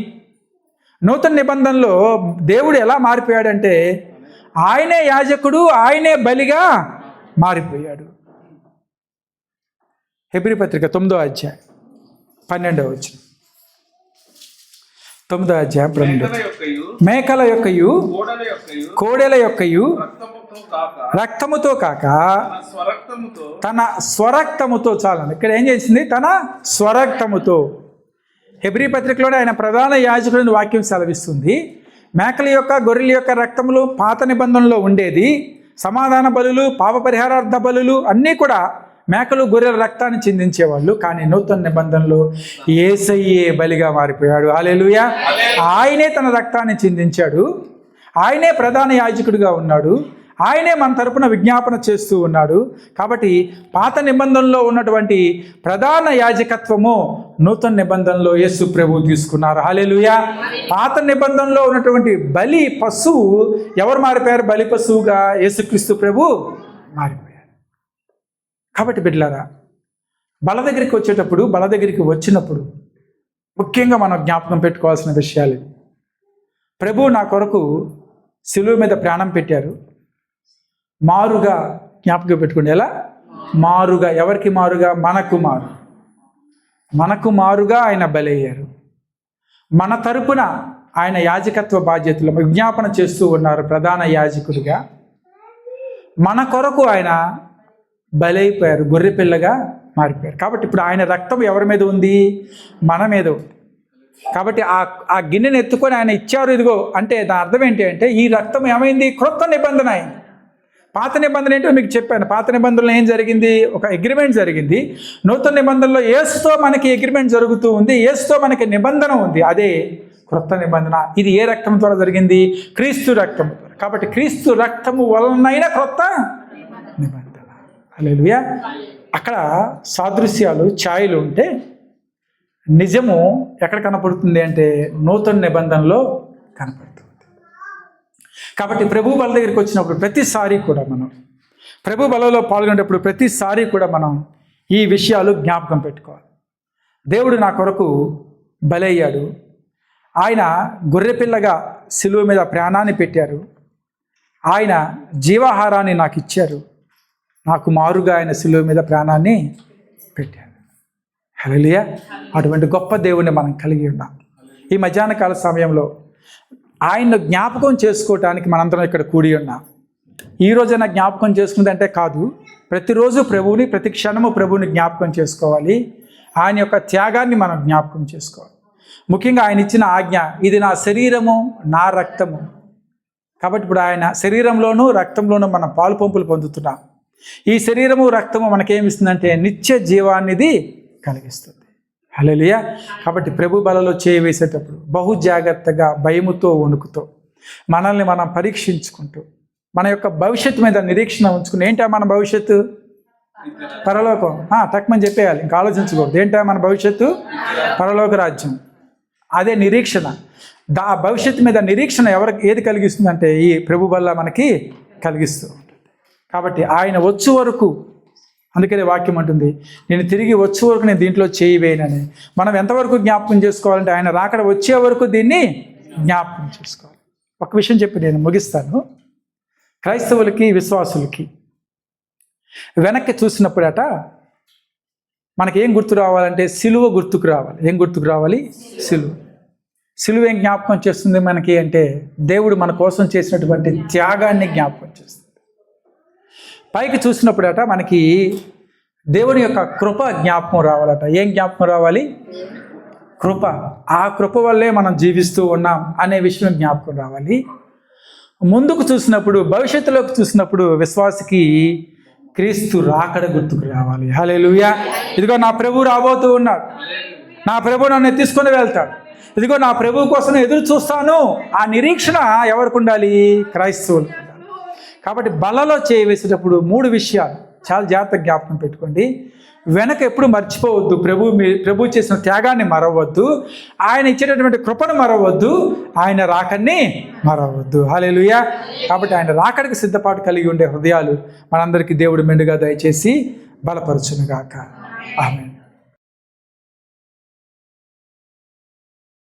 నూతన నిబంధనలో దేవుడు ఎలా మారిపోయాడంటే ఆయనే యాజకుడు, ఆయనే బలిగా మారిపోయాడు. హెబ్రీ పత్రిక 9వ అధ్యాయం 12వ వచనం. 9వ అధ్యాయం 12. మేకల యొక్కయు కోడెల యొక్కయు రక్తముతో కాక తన స్వరక్తముతో, చాలండి ఇక్కడ ఏం చేసింది? తన స్వరక్తముతో. హెబ్రీ పత్రికలోనే ఆయన ప్రధాన యాజకుడిని వాక్యం సెలవిస్తుంది. మేకల యొక్క గొర్రెల యొక్క రక్తములు పాత నిబంధనలో ఉండేది. సమాధాన బలులు, పాప పరిహారార్థ బలులు అన్నీ కూడా మేకలు గొర్రెల రక్తాన్ని చిందించేవాళ్ళు. కానీ నూతన నిబంధనలో యేసయ్యే బలిగా మారిపోయాడు. హల్లెలూయా. ఆయనే తన రక్తాన్ని చిందించాడు. ఆయనే ప్రధాన యాజకుడిగా ఉన్నాడు. ఆయనే మన తరపున విజ్ఞాపన చేస్తూ ఉన్నాడు. కాబట్టి పాత నిబంధనలో ఉన్నటువంటి ప్రధాన యాజకత్వము నూతన నిబంధనలో యేసు ప్రభువు తీసుకున్నారు. హల్లెలూయా. పాత నిబంధనలో ఉన్నటువంటి బలి పశువు ఎవరు మారిపోయారు? బలి పశువుగా యేసుక్రీస్తు ప్రభువు మారిపోయారు. కాబట్టి బిడ్డలారా, బల దగ్గరికి వచ్చినప్పుడు ముఖ్యంగా మనం జ్ఞాపకం పెట్టుకోవాల్సిన విషయాలు. ప్రభువు నా కొరకు శిలువ మీద ప్రాణం పెట్టారు. మారుగా జ్ఞాపకం పెట్టుకోండి. ఎలా? మారుగా. ఎవరికి మారుగా? మనకు మారుగా ఆయన బలయ్యారు. మన తరపున ఆయన యాజకత్వ బాధ్యతలు విజ్ఞాపన చేస్తూ ఉన్నారు ప్రధాన యాజకుడిగా. మన కొరకు ఆయన బలైపోయారు, గొర్రె పిల్లగా మారిపోయారు. కాబట్టి ఇప్పుడు ఆయన రక్తం ఎవరి మీద ఉంది? మన మీద ఉంది. కాబట్టి ఆ గిన్నెను ఎత్తుకొని ఆయన ఇచ్చారు. ఇదిగో అంటే దాని అర్థం ఏంటి అంటే ఈ రక్తం ఏమైంది? క్రొత్త నిబంధన అయింది. పాత నిబంధన ఏంటో మీకు చెప్పాను. పాత నిబంధనలో ఏం జరిగింది? ఒక అగ్రిమెంట్ జరిగింది. నూతన నిబంధనలో యేసుతో మనకి అగ్రిమెంట్ జరుగుతూ ఉంది. యేసుతో మనకి నిబంధన ఉంది. అదే క్రొత్త నిబంధన. ఇది ఏ రక్తం ద్వారా జరిగింది? క్రీస్తు రక్తం ద్వారా. కాబట్టి క్రీస్తు రక్తము వలనైన క్రొత్త నిబంధన. హల్లెలూయా. అక్కడ సాదృశ్యాలు ఛాయలు ఉంటే నిజము ఎక్కడ కనపడుతుంది అంటే నూతన నిబంధనలో కనపడుతుంది. కాబట్టి ప్రభు బల దగ్గరికి వచ్చినప్పుడు ప్రతిసారి కూడా మనం ప్రభు బలలో పాల్గొనేటప్పుడు ప్రతిసారి కూడా మనం ఈ విషయాలు జ్ఞాపకం పెట్టుకోవాలి. దేవుడు నా కొరకు బలయ్యాడు, ఆయన గొర్రెపిల్లగా సిలువ మీద ప్రాణాన్ని పెట్టారు, ఆయన జీవాహారాన్ని నాకు ఇచ్చారు, నాకు మారుగా ఆయన సిలువ మీద ప్రాణాన్ని పెట్టారు. హల్లెలూయా. అటువంటి గొప్ప దేవుని మనం కలిగి ఉన్నాం. ఈ మధ్యాహ్న కాల సమయంలో ఆయన్ను జ్ఞాపకం చేసుకోవటానికి మనందరం ఇక్కడ కూడి ఉన్నాం. ఈ రోజైనా జ్ఞాపకం చేసుకుందంటే కాదు, ప్రతిరోజు ప్రభువుని, ప్రతి క్షణము ప్రభువుని జ్ఞాపకం చేసుకోవాలి. ఆయన యొక్క త్యాగాన్ని మనం జ్ఞాపకం చేసుకోవాలి. ముఖ్యంగా ఆయన ఇచ్చిన ఆజ్ఞ, ఇది నా శరీరము నా రక్తము. కాబట్టి ఇప్పుడు ఆయన శరీరంలోనూ రక్తంలోనూ మనం పాలు పంపులు పొందుతున్నాం. ఈ శరీరము రక్తము మనకేమిస్తుందంటే నిత్య జీవాన్నిది కలిగిస్తుంది. హల్లెలూయా. కాబట్టి ప్రభు బలలో చేయి వేసేటప్పుడు బహు జాగ్రత్తగా, భయముతో, వణుకుతో మనల్ని మనం పరీక్షించుకుంటూ మన యొక్క భవిష్యత్తు మీద నిరీక్షణ ఉంచుకుని, ఏంటా మన భవిష్యత్తు? పరలోకం. తక్కువని చెప్పేయాలి, ఇంకా ఆలోచించకూడదు. ఏంటా మన భవిష్యత్తు? పరలోక రాజ్యం. అదే నిరీక్షణ. ఆ భవిష్యత్తు మీద నిరీక్షణ ఏది కలిగిస్తుందంటే ఈ ప్రభు వల్ల మనకి కలిగిస్తూ ఉంటుంది. కాబట్టి ఆయన వచ్చు వరకు, అందుకనే వాక్యం అంటుంది, నేను తిరిగి వచ్చే వరకు నేను దీంట్లో చేయి వేయనని. మనం ఎంతవరకు జ్ఞాపకం చేసుకోవాలంటే ఆయన రాకడ వచ్చే వరకు దీన్ని జ్ఞాపకం చేసుకోవాలి. ఒక విషయం చెప్పి నేను ముగిస్తాను. క్రైస్తవులకి, విశ్వాసులకి వెనక్కి చూసినప్పుడట మనకేం గుర్తు రావాలంటే సిలువ గుర్తుకు రావాలి. ఏం గుర్తుకు రావాలి? సిలువ. సిలువ ఏం జ్ఞాపకం చేస్తుంది మనకి అంటే దేవుడు మన కోసం చేసినటువంటి త్యాగాన్ని జ్ఞాపకం చేస్తుంది. పైకి చూసినప్పుడట మనకి దేవుని యొక్క కృప జ్ఞాపకం రావాలట. ఏం జ్ఞాపకం రావాలి? కృప. ఆ కృప వల్లే మనం జీవిస్తూ ఉన్నాం అనే విషయం జ్ఞాపకం రావాలి. ముందుకు చూసినప్పుడు, భవిష్యత్తులోకి చూసినప్పుడు విశ్వాసికి క్రీస్తు రాకడ గుర్తుకు రావాలి. హల్లెలూయా. ఇదిగో నా ప్రభు రాబోతూ ఉన్నాడు, నా ప్రభు నన్ను తీసుకొని వెళ్తాడు, ఇదిగో నా ప్రభు కోసం ఎదురు చూస్తాను. ఆ నిరీక్షణ ఎవరికి ఉండాలి? క్రైస్తవులు. కాబట్టి బలలో చేయి వేసేటప్పుడు 3 విషయాలు చాలా జాగ్రత్తగా జ్ఞాపకం పెట్టుకోండి. వెనక ఎప్పుడు మర్చిపోవద్దు. ప్రభు చేసిన త్యాగాన్ని మరవద్దు, ఆయన ఇచ్చేటటువంటి కృపను మరవద్దు, ఆయన రాకడిని మరవద్దు. హల్లెలూయా. కాబట్టి ఆయన రాకడికి సిద్ధపాటు కలిగి ఉండే హృదయాలు మనందరికీ దేవుడు మెండుగా దయచేసి బలపరచునుగాక. ఆమేన్.